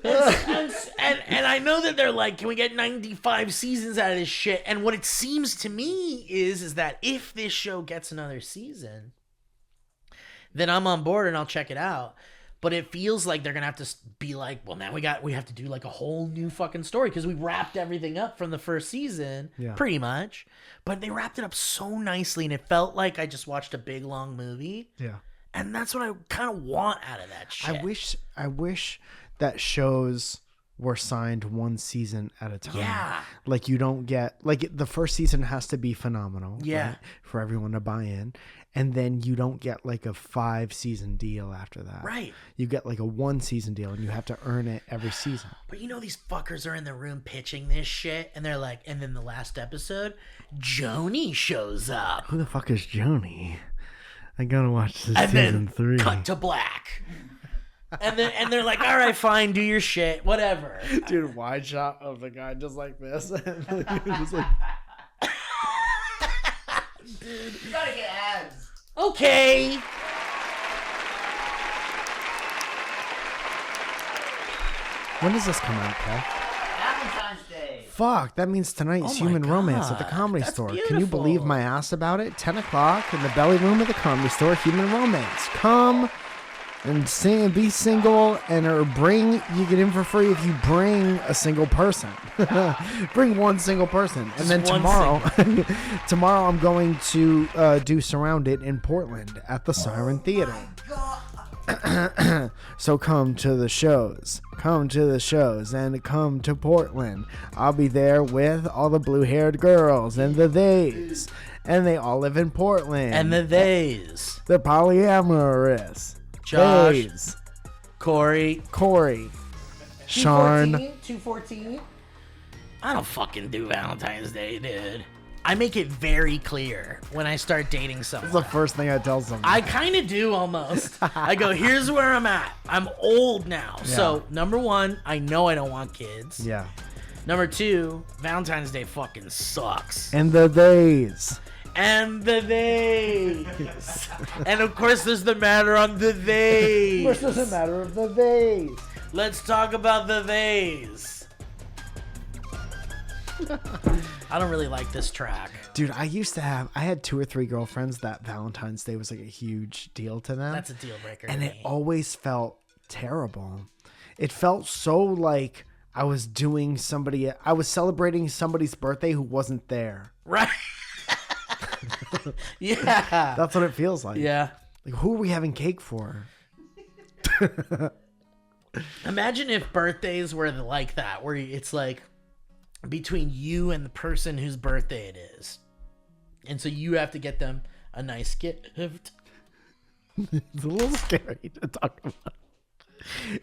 And I know that they're like, can we get 95 seasons out of this shit? And what it seems to me is that if this show gets another season, then I'm on board and I'll check it out. But it feels like they're gonna have to be like, well, now we have to do like a whole new fucking story because we wrapped everything up from the first season, pretty much. But they wrapped it up so nicely, and it felt like I just watched a big long movie. Yeah. And that's what I kind of want out of that shit. I wish that shows were signed one season at a time. Yeah. Like, you don't get, like, the first season has to be phenomenal. Yeah. Right, for everyone to buy in. And then you don't get like a 5-season deal after that. Right. You get like a 1-season deal, and you have to earn it every season. But you know, these fuckers are in the room pitching this shit, and they're like, and then the last episode, Joni shows up. Who the fuck is Joni? I gotta watch this And season then 3. cut to black. And they're like, all right, fine, do your shit, whatever. Dude, wide shot of the guy just like this. Just like, You gotta get ads. Okay. when does this come out, Kev? Valentine's Day. Fuck, that means tonight's Oh my Human Romance at the God, Comedy that's Store. Can you believe beautiful. my ass about it? 10 o'clock in the belly room of the Comedy Store, Human Romance. Come and sing, be single, and or you get in for free if you bring a single person. Bring one single person. And then one tomorrow I'm going to do Surrounded in Portland at the Siren Theater. So come to the shows, and come to Portland. I'll be there with all the blue-haired girls and the theys, and they all live in Portland. And the theys. They're polyamorous. Josh. Theys. Corey. Corey. Sharn. 214. I don't fucking do Valentine's Day, dude. I make it very clear when I start dating someone. That's the first thing I tell someone. I kind of do almost. I go, here's where I'm at. I'm old now. So, number one, I know I don't want kids. Yeah. Number two, Valentine's Day fucking sucks. And the days. And the days. And of course, there's the matter on the days. Which doesn't matter of the days. Let's talk about the days. I don't really like this track. Dude, I had 2 or 3 girlfriends that Valentine's Day was like a huge deal to them. That's a deal breaker. And to it me. always felt terrible. It felt so like I was celebrating somebody's birthday who wasn't there. Right. Yeah. That's what it feels like. Yeah. Like, who are we having cake for? Imagine if birthdays were like that, where it's like between you and the person whose birthday it is. And so you have to get them a nice gift. It's a little scary to talk about.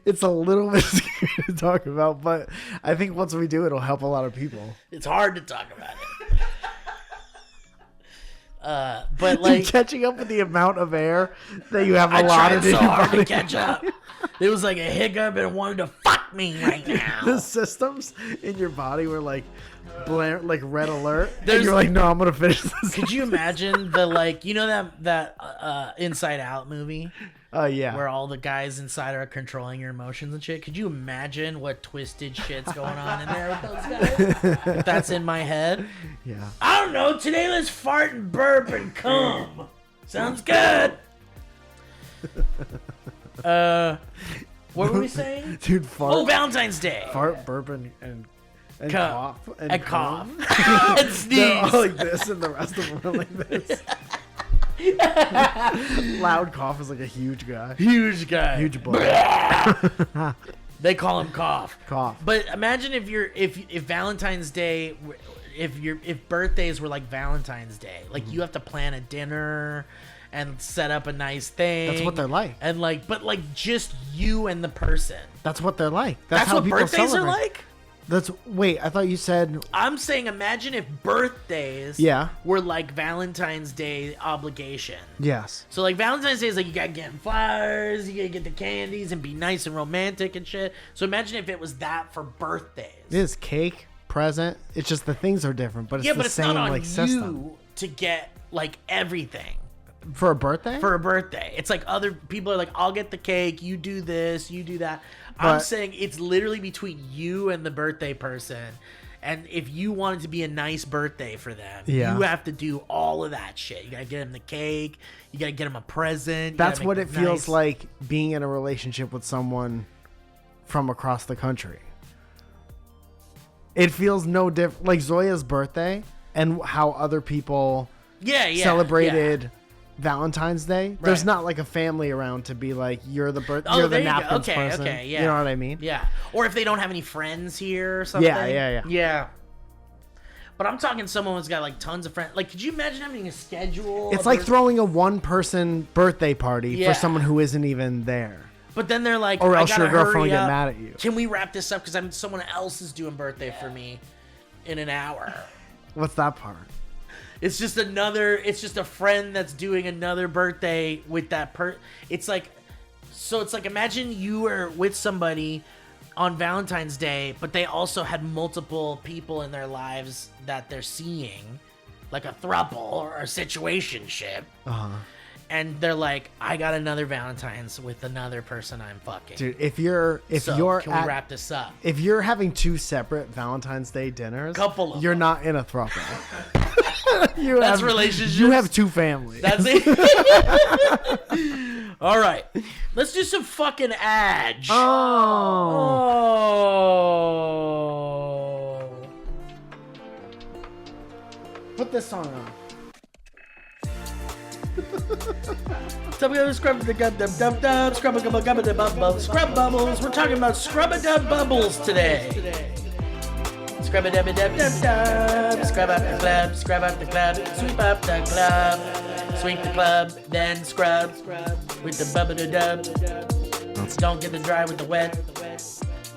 It's a little bit scary to talk about, but I think once we do, it'll help a lot of people. It's hard to talk about it. But like catching up with the amount of air that you have I allotted tried in so your hard to body. catch up. It was like a hiccup and it wanted to fuck me right now. The systems in your body were like like red alert. And There's- you're like, no, I'm gonna finish this. Could you imagine the like, you know that Inside Out movie Oh yeah. where all the guys inside are controlling your emotions and shit? Could you imagine what twisted shit's going on in there with those guys? If that's in my head. Yeah. I don't know. Today let's fart and burp and cum. Sounds good. What were we saying? Dude, fart. Oh, Valentine's Day. Fart, burp, and Cum. cough. And cough. cum. And sneeze. They're all like this, and the rest of them are like this. Loud cough is like a huge guy. Huge guy. Huge boy. They call him cough. Cough. But imagine if Valentine's Day, if birthdays were like Valentine's Day, like you have to plan a dinner and set up a nice thing. That's what they're like. And but just you and the person. That's what they're like. That's how what people birthdays celebrate. are like? Wait, I thought you said I'm saying imagine if birthdays were like Valentine's Day obligation. yes. So like Valentine's Day is like you gotta get flowers, you gotta get the candies and be nice and romantic and shit. So imagine if it was that for birthdays. It is cake, present. It's just the things are different, but it's Yeah, the but it's same not on like you system. to get like everything For a birthday? for a birthday. It's like other people are like, I'll get the cake, you do this, you do that. I'm But- saying it's literally between you and the birthday person. And if you want it to be a nice birthday for them, Yeah. you have to do all of that shit. You gotta get them the cake, you gotta get them a present. you That's gotta what make it feels nice. like being in a relationship with someone from across the country. It feels no different. Like Zoya's birthday and how other people Yeah. celebrated Valentine's Day. There's Right. not like a family around to be like, you're the Oh, you're there the you go. napkins Okay, person. okay, yeah. You know what I mean? Yeah. Or if they don't have any friends here or something. Yeah. Yeah. But I'm talking someone who's got like tons of friends. Like, could you imagine having a schedule? It's of like birth- throwing a one-person birthday party Yeah. for someone who isn't even there. But then they're like, Or I else gotta your girlfriend hurry will get up. mad at you. Can we wrap this up? Because someone else is doing birthday for me in an hour. What's that part? It's just a friend that's doing another birthday with that it's like imagine you were with somebody on Valentine's Day, but they also had multiple people in their lives that they're seeing, like a throuple or a situationship. Uh-huh. And they're like, I got another Valentine's with another person I'm fucking. Dude, if you're can we wrap this up? if you're having 2 separate Valentine's Day dinners, Couple of you're them. not in a throuple. That's relationships. You have 2 families. That's it. All right, let's do some fucking ads. Oh. Put this song on. Scrub bubbles. We're talking about scrub-a-dub bubbles today. Scrub-a-dub-a-dub-dub-dub. Scrub up the club, scrub up the club, sweep up the club, sweep the club, then scrub with the bubba-da-dub. Don't get the dry with the wet.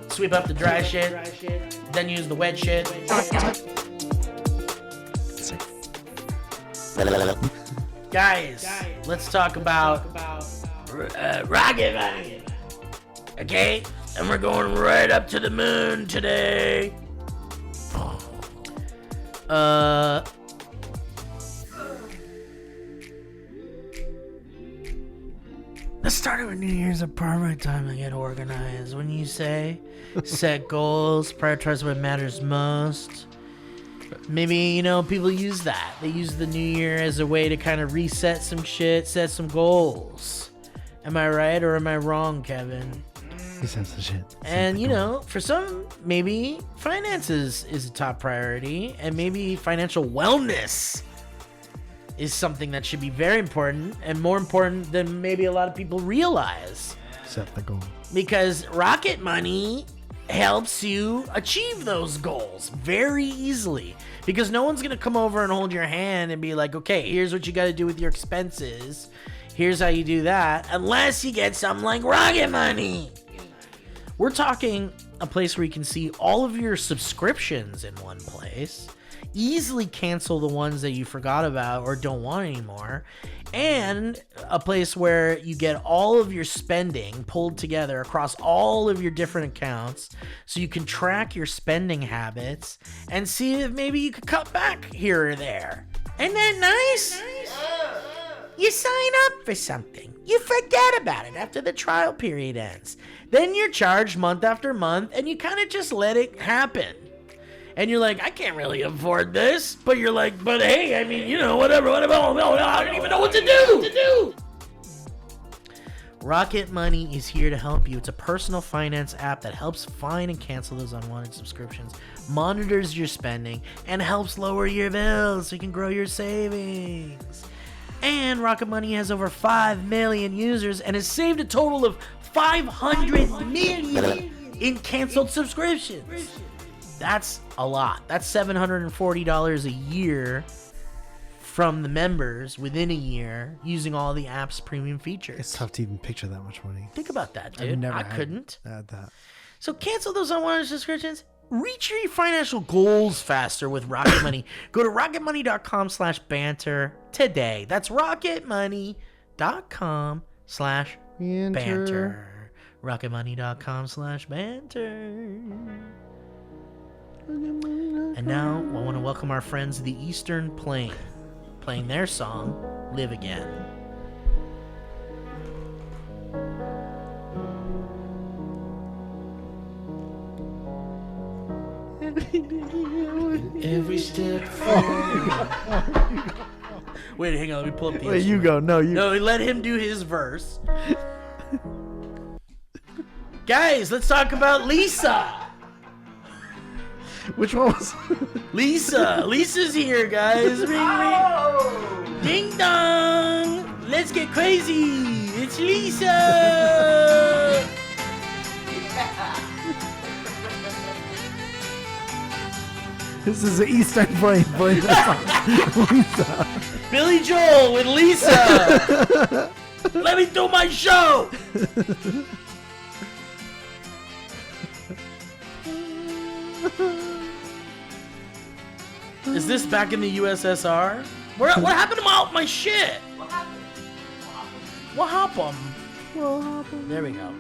Sweep up the dry shit. Then use the wet shit. Guys, let's talk about rocket money. Okay? And we're going right up to the moon today. The start of a new year is a perfect time to get organized. When you say set goals, prioritize what matters most. Maybe, people use that. They use the new year as a way to kind of reset some shit, set some goals. Am I right or am I wrong, Kevin? He says the shit. And, for some, maybe finances is a top priority, and maybe financial wellness is something that should be very important and more important than maybe a lot of people realize. Set the goal. Because rocket money helps you achieve those goals very easily. Because no one's going to come over and hold your hand and be like, okay, here's what you got to do with your expenses. Here's how you do that. Unless you get something like rocket money. We're talking a place where you can see all of your subscriptions in one place, easily cancel the ones that you forgot about or don't want anymore, and a place where you get all of your spending pulled together across all of your different accounts so you can track your spending habits and see if maybe you could cut back here or there. Ain't that nice? You sign up for something. You forget about it after the trial period ends. Then you're charged month after month, and you kind of just let it happen. And you're like, I can't really afford this. But you're like, but hey, I mean, whatever. I don't even know what to do. Rocket Money is here to help you. It's a personal finance app that helps find and cancel those unwanted subscriptions, monitors your spending, and helps lower your bills so you can grow your savings. And Rocket Money has over 5 million users and has saved a total of 500 million in canceled subscriptions. That's a lot. That's $740 a year from the members within a year using all the app's premium features. It's tough to even picture that much money. Think about that, dude. I couldn't. Had that. So cancel those unwanted subscriptions. Reach your financial goals faster with Rocket Money. Go to rocketmoney.com/banter today. That's rocketmoney.com/banter. rocketmoney.com/banter. And now I want to welcome our friends of the Eastern Plain, playing their song, Live Again. Every step forward. Wait, hang on, let me pull up the Wait, you go. No, let him do his verse. Guys, let's talk about Leesa. Which one was Leesa? Leesa's here, guys. Ring, ring. Ding dong. Let's get crazy. It's Leesa. This is the Eastern Plain playing that song. Leesa. Billy Joel with Leesa. Let me do my show. Is this back in the USSR? What happened to my shit? What happened? There we go.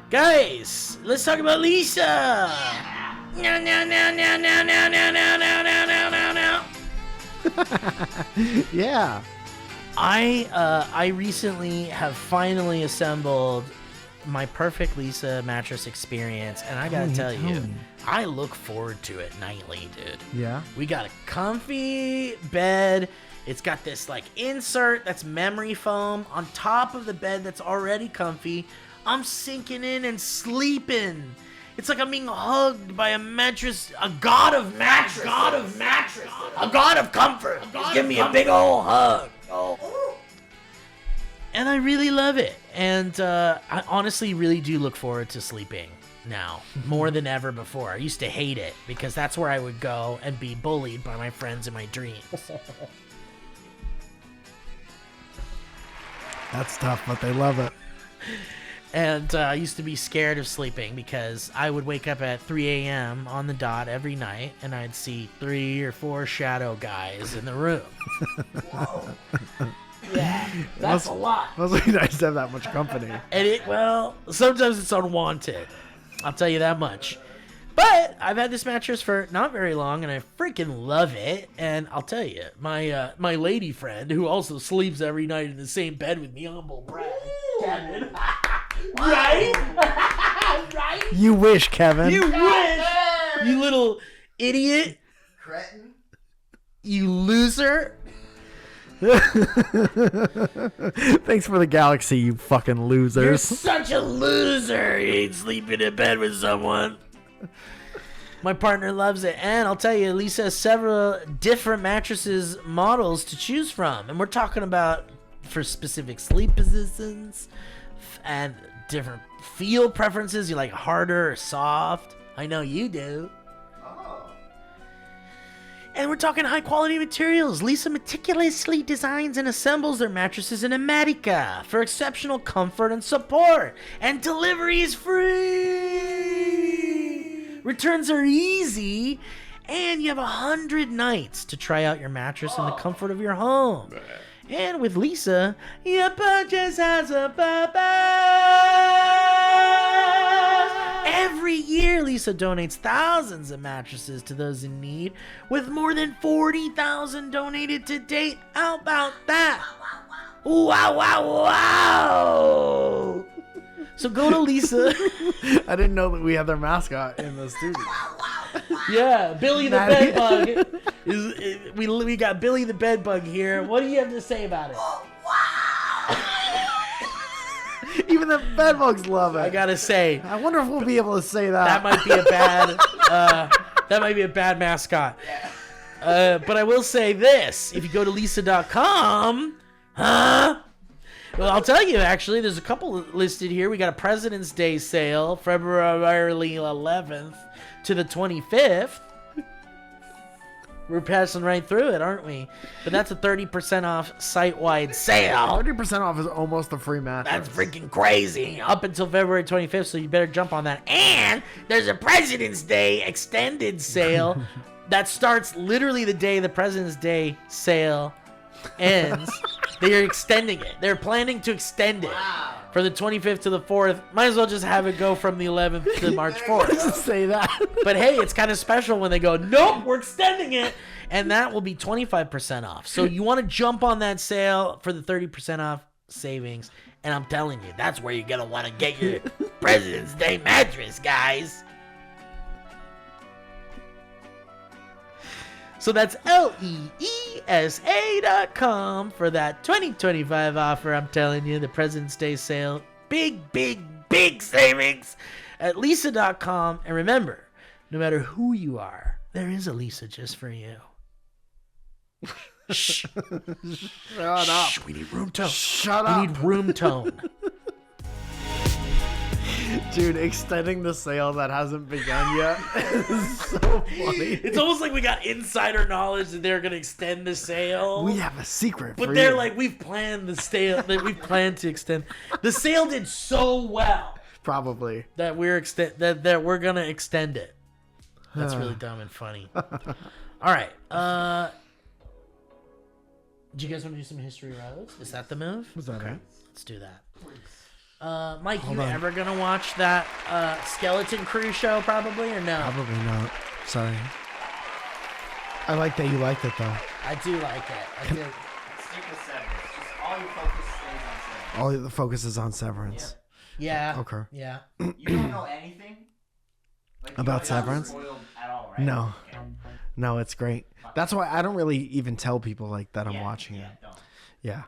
Guys, let's talk about Leesa. No. Yeah. I recently have finally assembled my perfect Leesa mattress experience, and I gotta tell you, I look forward to it nightly, dude. Yeah. We got a comfy bed. It's got this insert that's memory foam on top of the bed that's already comfy. I'm sinking in and sleeping. It's like I'm being hugged by a mattress, a god of mattress, a god of comfort. Give me a big old hug. And I really love it. And I honestly really do look forward to sleeping now more than ever before. I used to hate it because that's where I would go and be bullied by my friends in my dreams. That's tough, but they love it. And I used to be scared of sleeping because I would wake up at 3 a.m. on the dot every night, and I'd see 3 or 4 shadow guys in the room. Yeah, that's a lot. Must be nice to have that much company. And sometimes it's unwanted. I'll tell you that much. But I've had this mattress for not very long, and I freaking love it. And I'll tell you, my lady friend, who also sleeps every night in the same bed with me, humble brag, Kevin. Right? Right? You wish, Kevin. You wish! You little idiot. Cretin. You loser. Thanks for the galaxy, you fucking You're losers. such a loser. You ain't sleeping in bed with someone. My partner loves it. And I'll tell you, Leesa has several different mattresses models to choose from. And we're talking about for specific sleep positions and different feel preferences. You like harder or soft? I know you do. And we're talking high quality materials. Leesa meticulously designs and assembles their mattresses in America for exceptional comfort and support. And delivery is free. Returns are easy. And you have 100 nights to try out your mattress in the comfort of your home. And with Leesa, your purchase has a purpose. Every year, Leesa donates thousands of mattresses to those in need, with more than 40,000 donated to date. How about that? Wow, wow, wow! So go to Leesa. I didn't know that we had their mascot in the studio. Yeah, Billy the Bedbug. We got Billy the Bedbug here. What do you have to say about it? Even the bedbugs love it. I gotta say, I wonder if we'll be able to say that. that might be a bad mascot. But I will say this: if you go to Leesa.com, well, I'll tell you actually, there's a couple listed here. We got a President's Day sale, February 11th to the 25th. We're passing right through it, aren't we? But that's a 30% off site-wide sale. 30% off is almost a free mattress. That's freaking crazy. Up until February 25th, so you better jump on that. And there's a President's Day extended sale that starts literally the day the President's Day sale ends. They're extending it. They're planning to extend it for the 25th to the 4th. Might as well just have it go from the 11th to March 4th. Say that. But hey, it's kind of special when they go, nope, we're extending it. And that will be 25% off. So you want to jump on that sale for the 30% off savings. And I'm telling you, that's where you're going to want to get your President's Day mattress, guys. So that's LEESA.com for that 2025 offer. I'm telling you, the President's Day sale. Big, big, big savings at Leesa.com. And remember, no matter who you are, there is a Leesa just for you. Shh. Shut up. Shh, we need room tone. Shut We up. need room tone. Dude, extending the sale that hasn't begun yet is so funny. It's almost like we got insider knowledge that they're going to extend the sale. We have a secret But for they're you. like, we've planned the sale. That we've planned to extend. The sale did so well Probably. that that we're gonna extend it. That's really dumb and funny. All right. Do you guys want to do some history roads? Is that the move? Was that it? Let's do that. Mike, you ever gonna watch that Skeleton Crew show? Probably or no? Probably not. Sorry. I like that you liked it, though. I do like it. I do. Stick with Severance. Just all your focus stays on Severance. All the focus is on Severance. Yeah. Okay. Yeah. You don't know anything? Like, you About don't know Severance? spoiled at all, right? No. Okay. No, it's great. That's why I don't really even tell people like that I'm watching it. Don't. Yeah.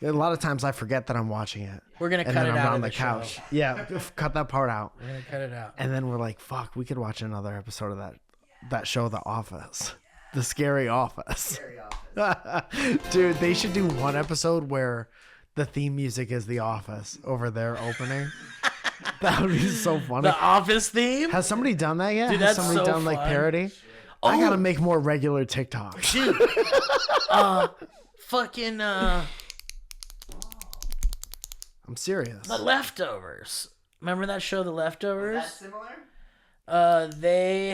A lot of times I forget that I'm watching it. We're gonna And cut then it I'm out on of the the couch. show. Yeah, cut that part out. We're gonna cut it out. And then we're like, fuck, we could watch another episode of that show, The Office. The Scary Office. Very often. Dude, they should do one episode where the theme music is The Office over their opening. That would be so funny. The Office theme. Has somebody done that yet? Dude, Has that's somebody so done like fun. parody? I Oh. gotta make more regular TikToks. Dude. Fucking. I'm I'm serious. The Leftovers. Remember that show, The Leftovers? Is that similar? They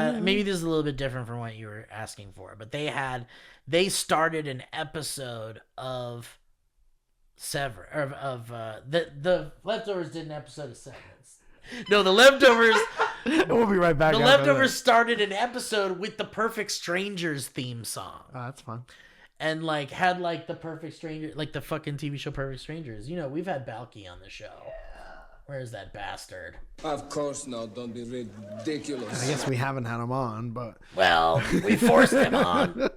had maybe this is a little bit different from what you were asking for, but they started an episode of the Leftovers did an episode of Severance. No, the Leftovers. We'll be right back. The after Leftovers this. started an episode with the Perfect Strangers theme song. Oh, that's fun. And like had like the Perfect Stranger, like the fucking TV show Perfect Strangers. You know, we've had Balky on the show. Where's that bastard? Of course not. Don't be ridiculous. I guess we haven't had him on, but Well, we forced him on.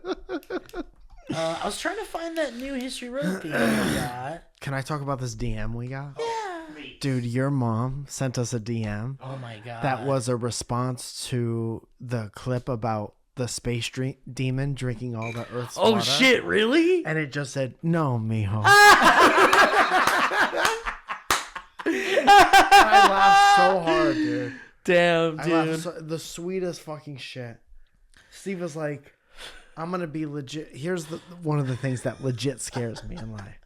I was trying to find that new History Road theme we got. can I talk about this DM we got? Yeah. Dude, your mom sent us a DM. Oh my god. That was a response to the clip about the space demon drinking all the Earth's water. Oh shit! Really? And it just said, "No, mijo." I laughed so hard, dude. Damn, I dude. laughed the sweetest fucking shit. Steve was like, "I'm gonna be legit." Here's one of the things that legit scares me in life.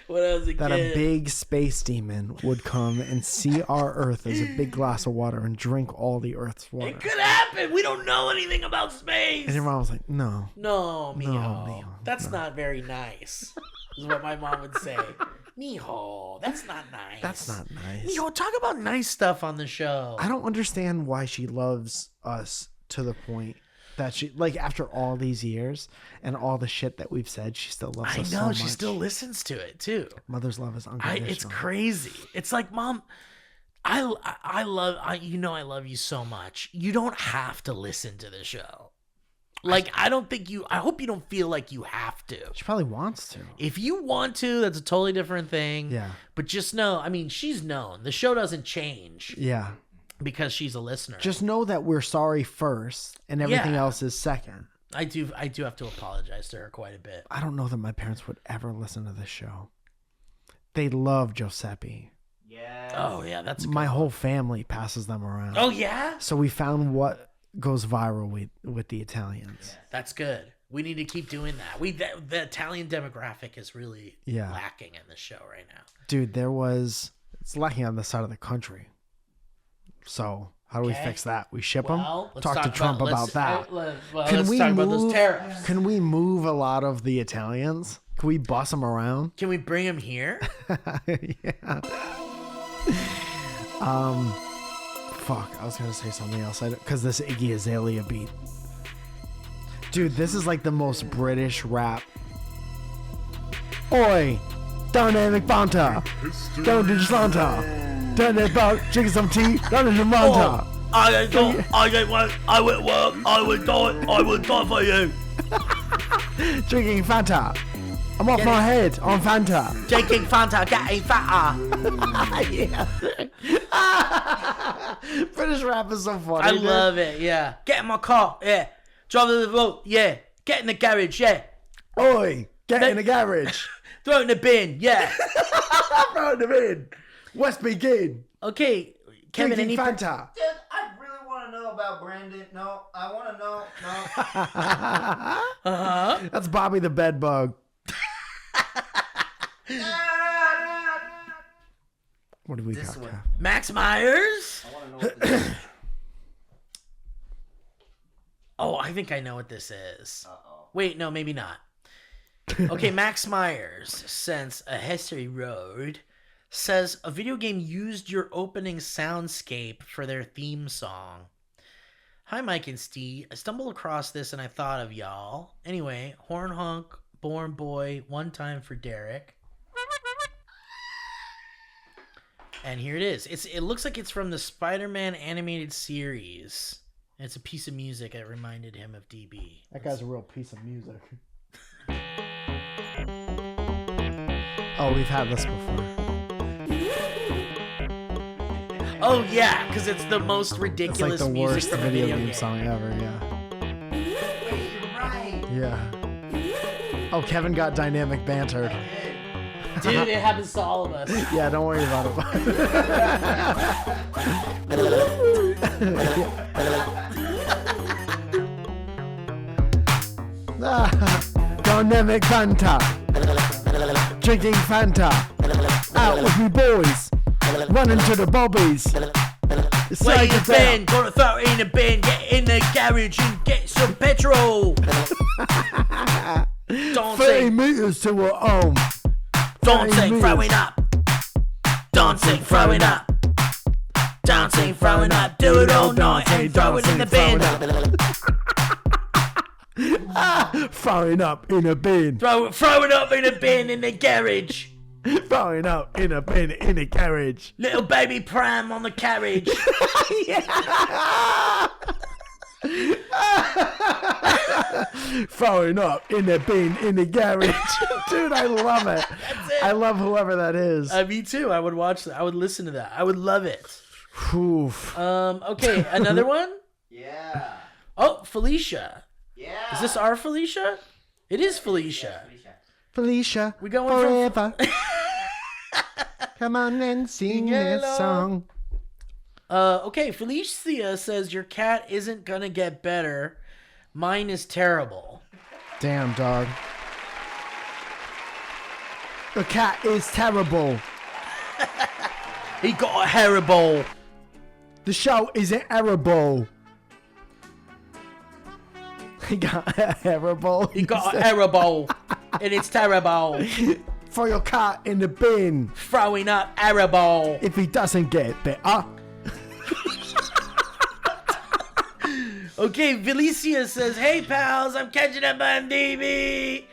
When I was a That kid. a big space demon would come and see our Earth as a big glass of water and drink all the Earth's water. It could happen. We don't know anything about space. And your mom was like, "No." No, mijo. mijo, That's not very nice. Is what my mom would say. Mijo, that's not nice. That's not nice. Mijo, talk about nice stuff on the show. I don't understand why she loves us to the point that she, like, after all these years and all the shit that we've said, she still loves I us know so much. she still listens to it too. Mother's love is unconditional. It's crazy. It's like, Mom, I love you so much. You don't have to listen to the show. Like, I hope you don't feel like you have to. She probably wants to. If you want to, that's a totally different thing. Yeah. But just know, I mean, she's known. The show doesn't change Yeah. because she's a listener. Just know that we're sorry first and everything Yeah. else is second. I do have to apologize to her quite a bit. I don't know that my parents would ever listen to this show. They love Giuseppe. Yes. Oh yeah, that's a good My one. whole family passes them around. Oh yeah? So we found what goes viral with the Italians. That's good. We need to keep doing that. The Italian demographic is really Yeah. lacking in this show right now. Dude, it's lacking on the side of the country. So how do we Okay. fix that? We ship them? Well, let's Talk to Trump about that. Let's talk about those tariffs. Can we move a lot of the Italians? Can we bus them around? Can we bring him here? Yeah. Fuck, I was gonna say something else. Because this Iggy Azalea beat. Dude, this is like the most British rap. Oi! Dynamic Banter! Don't do Santa! Dynamic Banter! Drinking some tea! Don't do Manta! I went work, I would die for you. Drinking Fanta! I'm off my head on Fanta! Drinking Fanta, getting fatter. British rap is so funny. I dude. love it, yeah. Get in my car, yeah. Drive to the road, yeah. Get in the garage, yeah. Oi! Get in the garage! Throw it in the bin, yeah. Throw the bin! West begin! Okay, Kevin, Drinking any Fanta! Dude, I really want to know about Brandon. No, I want to know. No. That's Bobby the Bedbug. What do we This got? one. Kev? Max Myers? I want to know what this is. Oh, I think I know what this is. Uh-oh. Wait, no, maybe not. Okay, Max Myers sends a History Road, says a video game used your opening soundscape for their theme song. Hi, Mike and Steve. I stumbled across this and I thought of y'all. Anyway, Horn Honk, Born Boy, one time for Derek. And here it is. It looks like it's from the Spider-Man animated series. And it's a piece of music that reminded him of DB. That guy's a real piece of music. Oh, we've had this before. Oh yeah, because it's the most It's ridiculous like the music worst from a video video game game. song ever, yeah. Wait, you're right. Yeah. Oh, Kevin got dynamic bantered. Dude, it happens to all of us. Yeah, don't worry about it. Dynamic banter. Drinking Fanta. Out with me boys. Running to the bobbies. It's Where like you a been? Gonna throw it in the bin. Get in the garage and get some petrol. Don't 30 say, meters to her home. don't 30 say meters. throwing up. Don't say throwing up. Don't say throwing up. Do it all night and throw it in the bin. Throwing up in a bin. Throw it up in a bin in the garage. Throwing up in a bin in a carriage. Little baby pram on the carriage. Throwing up in a bin in a garage. Dude, I love it. I love whoever that is. Me too. I would watch that. I would listen to that. I would love it. Oof. Okay, another one? Yeah. Oh, Felicia. Yeah. Is this our Felicia? It is Felicia. Felicia, We going forever. Come on and sing Yellow. this song. Okay, Felicia says your cat isn't gonna get better. Mine is terrible. Damn, dog. The cat is terrible. He got a hairball. The show isn't terrible. He got a hairball. He got a hairball. And it's terrible. Throw your cat in the bin Throwing up hairball. if he doesn't get better. Okay, Felicia says, hey pals, I'm catching up on TV.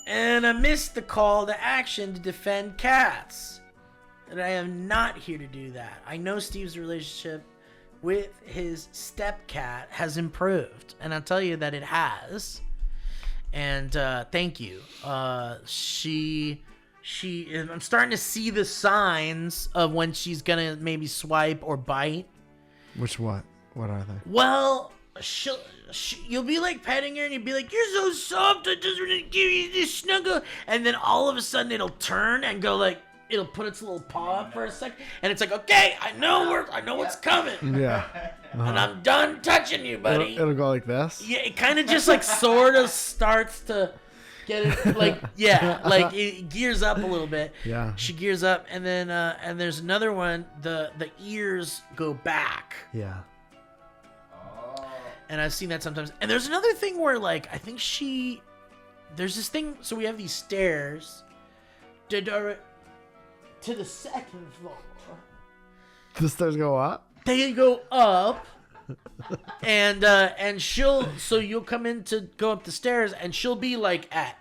And I missed the call to action to defend cats. And I am not here to do that. I know Steve's relationship with his stepcat has improved. And I'll tell you that it has. And thank you. I'm starting to see the signs of when she's gonna maybe swipe or bite. Which what? What are they? Well, you'll be like petting her and you'll be like, you're so soft, I just want to give you this snuggle. And then all of a sudden it'll turn and go like, it'll put its little paw up for a second. And it's like, okay, I know what's coming. Yeah. And I'm done touching you, buddy. It'll go like this. Yeah, it kind of just like sort of starts to get it like, yeah, like it gears up a little bit. Yeah. She gears up and then, and there's another one, the ears go back. Yeah. And I've seen that sometimes. And there's another thing where, like, I think there's this thing. So we have these stairs to the second floor. The stairs go up? They go up. and so you'll come in to go up the stairs and she'll be like at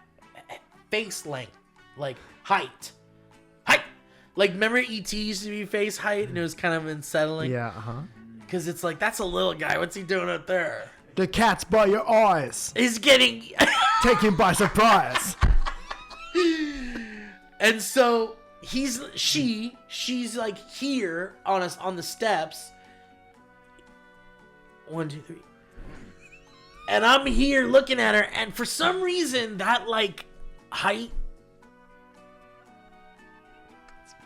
face length, like height. Like, remember E.T. used to be face height and it was kind of unsettling? Yeah, uh-huh. Because it's like, that's a little guy. What's he doing up there? The cat's by your eyes. He's getting... Taken by surprise. And so she's like here on the steps. 1, 2, 3. And I'm here looking at her, and for some reason that like height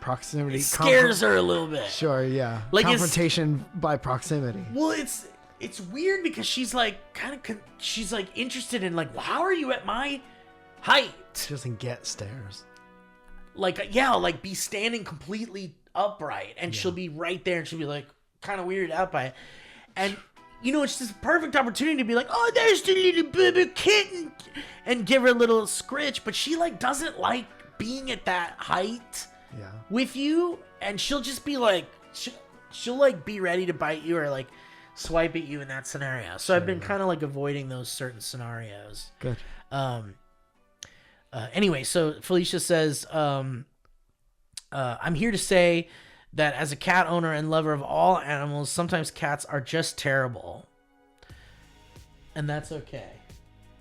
Proximity. scares her a little bit. Sure, yeah. Like, confrontation by proximity. Well, it's weird because she's like she's like interested in like, well, how are you at my height? She doesn't get stairs. Like, yeah, like be standing completely upright and she'll be right there and she'll be like kind of weirded out by it. And you know, it's just a perfect opportunity to be like, oh, there's the little baby kitten, and give her a little scritch. But she like doesn't like being at that height with you, and she'll just be like, she'll like be ready to bite you or like swipe at you in that scenario. So I've been kind of like avoiding those certain scenarios. Good. Anyway, so Felicia says, I'm here to say that as a cat owner and lover of all animals, sometimes cats are just terrible. And that's okay.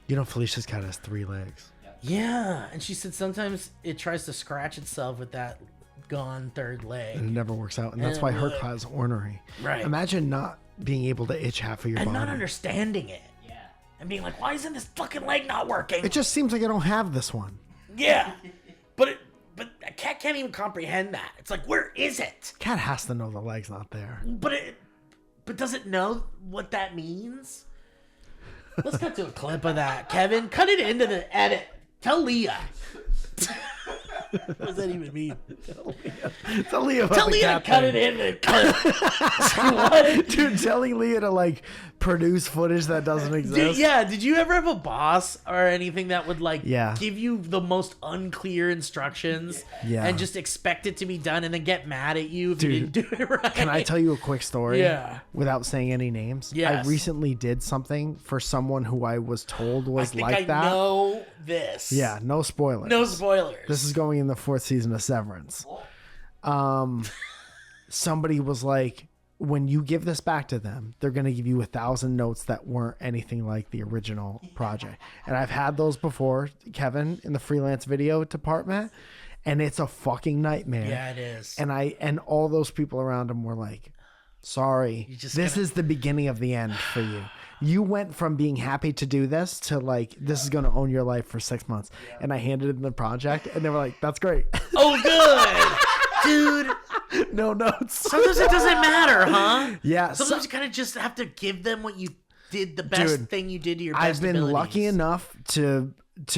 You know, Felicia's cat has 3 legs. Yeah, and she said sometimes it tries to scratch itself with that gone third leg. And it never works out. And that's why her cat is ornery. Right. Imagine not being able to itch half of your And body. not understanding it. Yeah. And being like, why isn't this fucking leg not working? It just seems like I don't have this one. Yeah. But a cat can't even comprehend that. It's like, where is it? Cat has to know the leg's not there. But does it know what that means? Let's cut to a clip of that. Kevin, cut it into the edit. Tell Leah. What does that even mean? Tell Leah to cut it in the clip. What? Dude, telling Leah to like produce footage that doesn't exist. Did you ever have a boss or anything that would like Yeah. give you the most unclear instructions and just expect it to be done and then get mad at you if you didn't do it right? Can I tell you a quick story? Yeah. Without saying any names? Yes. I recently did something for someone who I was told was I think like I that. know this. Yeah, no spoilers. No spoilers. This is going in the 4th season of Severance. Somebody was like, when you give this back to them, they're going to give you 1,000 notes that weren't anything like the original project. And I've had those before, Kevin, in the freelance video department, and it's a fucking nightmare. Yeah, it is. And all those people around him were like, sorry, this is the beginning of the end for you. You went from being happy to do this to like, this is going to own your life for 6 months. And I handed them the project and they were like, that's great. Oh, good. Dude. No notes. Sometimes it doesn't matter, huh? Yeah. Sometimes you kind of just have to give them what you did, the best thing you did to your best I've been abilities. lucky enough to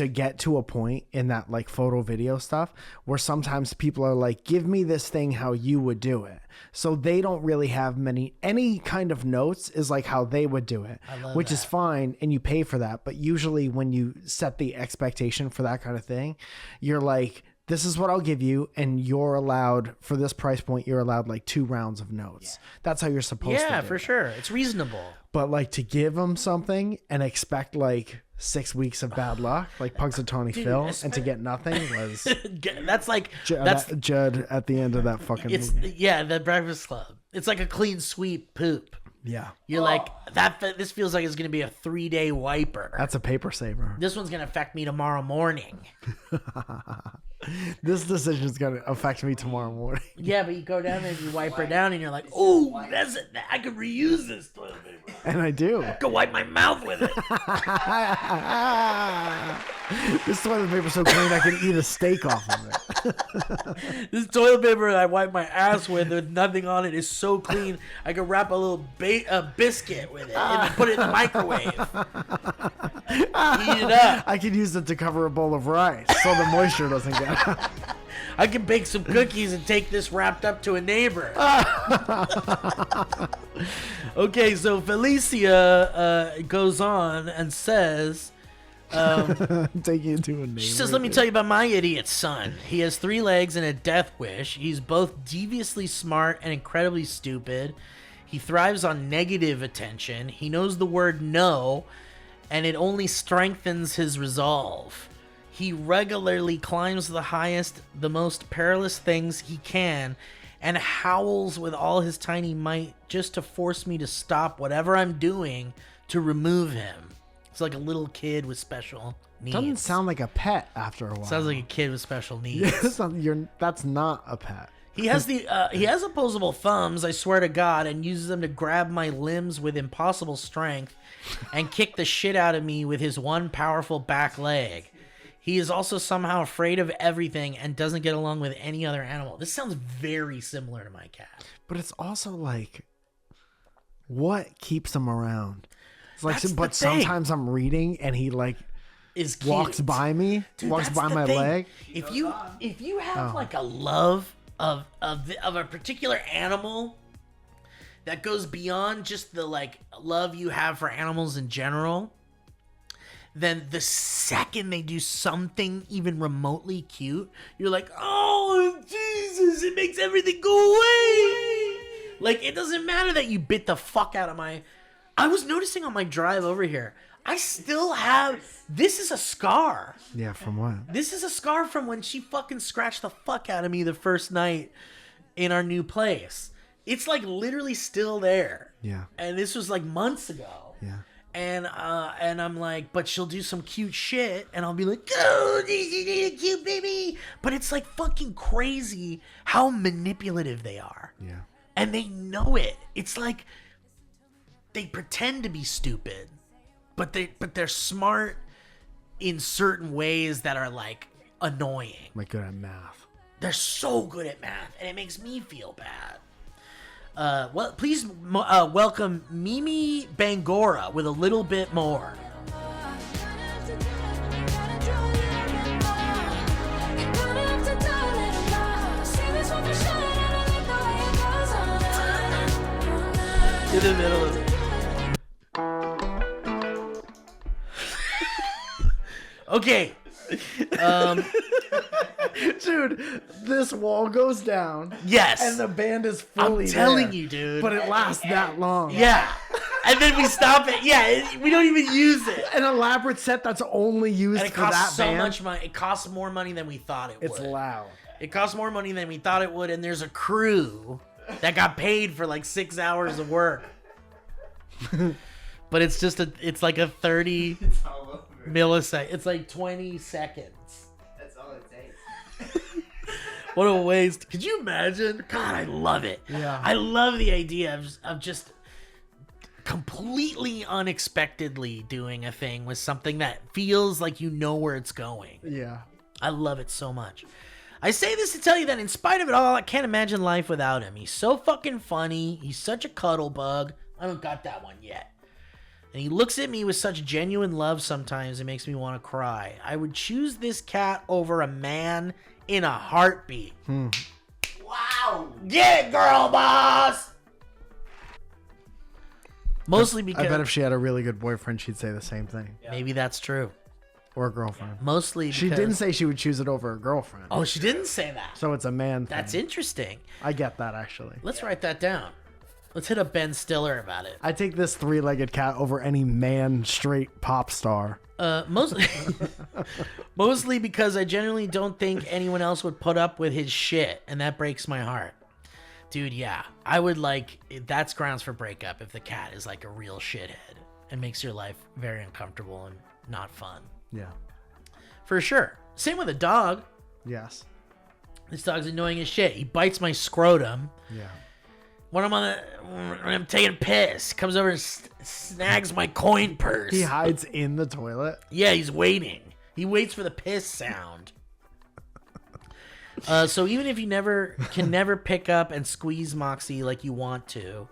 get to a point in that like photo video stuff where sometimes people are like, give me this thing how you would do it. So they don't really have any kind of notes is like how they would do it, which is fine. And you pay for that. But usually when you set the expectation for that kind of thing, you're like, this is what I'll give you. And you're allowed for this price point, you're allowed like 2 rounds of notes. That's how you're supposed to do Yeah, for it. sure. It's reasonable. But like to give them something and expect like 6 weeks of bad luck, like Punxsutawney Phil, and to get nothing was That's like Judd at the end of that fucking movie. The Breakfast Club. It's like a clean sweep poop. Yeah, You're like this feels like it's gonna be a 3-day wiper. that's a paper saver. This one's gonna affect me tomorrow morning. This decision is gonna affect me tomorrow morning. Yeah, but you go down there and you wipe her down and you're like, oh, I could reuse this toilet paper. And I do. I could wipe my mouth with it. This toilet paper's so clean I can eat a steak off of it. This toilet paper that I wipe my ass with nothing on it is so clean. I could wrap a little biscuit with it and put it in the microwave. Heat it up. I could use it to cover a bowl of rice so the moisture doesn't get out. I can bake some cookies and take this wrapped up to a neighbor. Okay, so Felicia goes on and says, Take you to a neighbor. she says, let me tell you about my idiot son. He has 3 legs and a death wish. He's both deviously smart and incredibly stupid. He thrives on negative attention. He knows the word no, and it only strengthens his resolve. He regularly climbs the highest, the most perilous things he can, and howls with all his tiny might just to force me to stop whatever I'm doing to remove him. It's like a little kid with special needs. Doesn't sound like a pet after a while. Sounds like a kid with special needs. That's not a pet. He has opposable thumbs, I swear to God, and uses them to grab my limbs with impossible strength and kick the shit out of me with his one powerful back leg. He is also somehow afraid of everything and doesn't get along with any other animal. This sounds very similar to my cat. But it's also like, what keeps him around? It's like, That's the but thing. sometimes I'm reading and he like Is cute. walks by me, Dude, walks that's by the my thing. leg. If you have like a love of a particular animal that goes beyond just the like love you have for animals in general, then the second they do something even remotely cute, you're like, oh Jesus, it makes everything go away. Like, it doesn't matter that you bit the fuck out of my... I was noticing on my drive over here, I still have... This is a scar. Yeah, from what? This is a scar from when she fucking scratched the fuck out of me the first night in our new place. It's like literally still there. Yeah. And this was like months ago. Yeah. And I'm like, but she'll do some cute shit, and I'll be like, oh, this is a cute baby. But it's like fucking crazy how manipulative they are. Yeah. And they know it. It's like they pretend to be stupid, but they're smart in certain ways that are like annoying. Like good at math. They're so good at math, and it makes me feel bad. Well, please welcome Mimi Bangora with a little bit more. the middle of it. Okay. Dude, this wall goes down. Yes. And the band is I'm fully telling there, you, dude. but it lasts that long. Yeah. And then we stop it. Yeah, we don't even use it. An elaborate set that's only used And it for that costs so band. much money. It costs more money than we thought it would. It's loud. It costs more money than we thought it would, and there's a crew that got paid for like 6 hours of work. But it's like a 30 It's all over. millisecond. It's like 20 seconds. That's all it takes. What a waste. Could you imagine? God, I love it. Yeah. I love the idea of just completely unexpectedly doing a thing with something that feels like you know where it's going. Yeah. I love it so much. I say this to tell you that in spite of it all, I can't imagine life without him. He's so fucking funny. He's such a cuddle bug. I don't got that one yet. And he looks at me with such genuine love sometimes it makes me want to cry. I would choose this cat over a man in a heartbeat. Wow. Get it, girl boss! Mostly I because... bet if she had a really good boyfriend, she'd say the same thing. Maybe that's true. Or a girlfriend. Mostly because... She didn't say she would choose it over a girlfriend. Oh, she didn't say that. So it's a man thing. That's interesting. I get that, actually. Let's write that down. Let's hit up Ben Stiller about it. I take this three-legged cat over any man straight pop star. Mostly, mostly because I generally don't think anyone else would put up with his shit, and that breaks my heart. Dude, yeah, I would that's grounds for breakup if the cat is like a real shithead and makes your life very uncomfortable and not fun. Yeah. For sure. Same with a dog. Yes. This dog's annoying as shit. He bites my scrotum. Yeah. When I'm taking a piss, comes over and snags my coin purse. He hides in the toilet. Yeah, he's waiting. He waits for the piss sound. So even if you can never pick up and squeeze Moxie like you want to,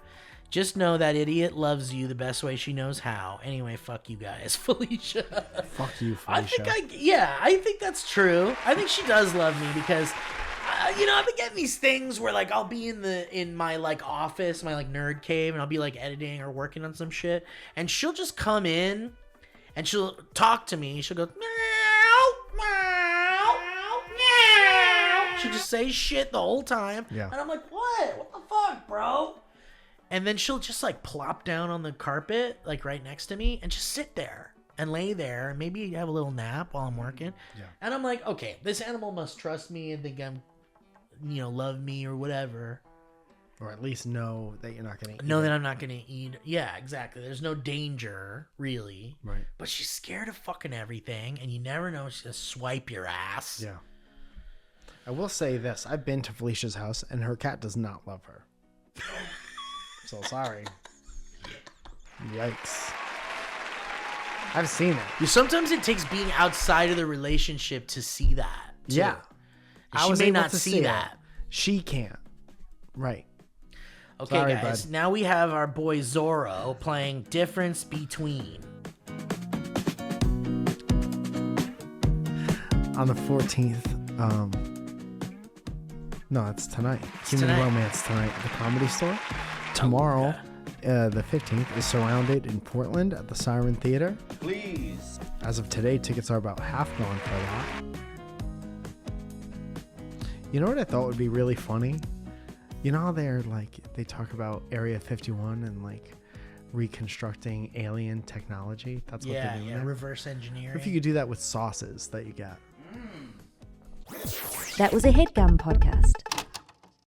just know that idiot loves you the best way she knows how. Anyway, fuck you guys, Felicia. Fuck you, I Felicia. I think that's true. I think she does love me because, I've been getting these things where like I'll be in my like office, my like nerd cave, and I'll be like editing or working on some shit, and she'll just come in, and she'll talk to me. She'll go meow, meow, meow. She'll just say shit the whole time, Yeah. and I'm like, what the fuck, bro? And then she'll just like plop down on the carpet, like right next to me, and just sit there and lay there and maybe have a little nap while I'm working. Yeah. And I'm like, okay, this animal must trust me and think I'm, love me or whatever. Or at least know that you're not going to eat. Know that I'm not going to eat. Yeah, exactly. There's no danger, really. Right. But she's scared of fucking everything, and you never know she's going to swipe your ass. Yeah. I will say this. I've been to Felicia's house, and her cat does not love her. So sorry. Yikes. I've seen it. Sometimes it takes being outside of the relationship to see that. Too. Yeah. And I she was may able not to see it. that. She can't. Right. Okay, Sorry, guys. bud. Now we have our boy Zorro playing Difference Between. On the 14th, no, it's tonight. Human tonight. Romance tonight at the Comedy Store. Tomorrow, the 15th, is Surrounded in Portland at the Siren Theater. Please. As of today, tickets are about half gone for that. You know what I thought would be really funny? You know how they talk about Area 51 and like reconstructing alien technology? That's what they're doing. Yeah, there. reverse engineering. If you could do that with sauces that you get. That was a HeadGum podcast.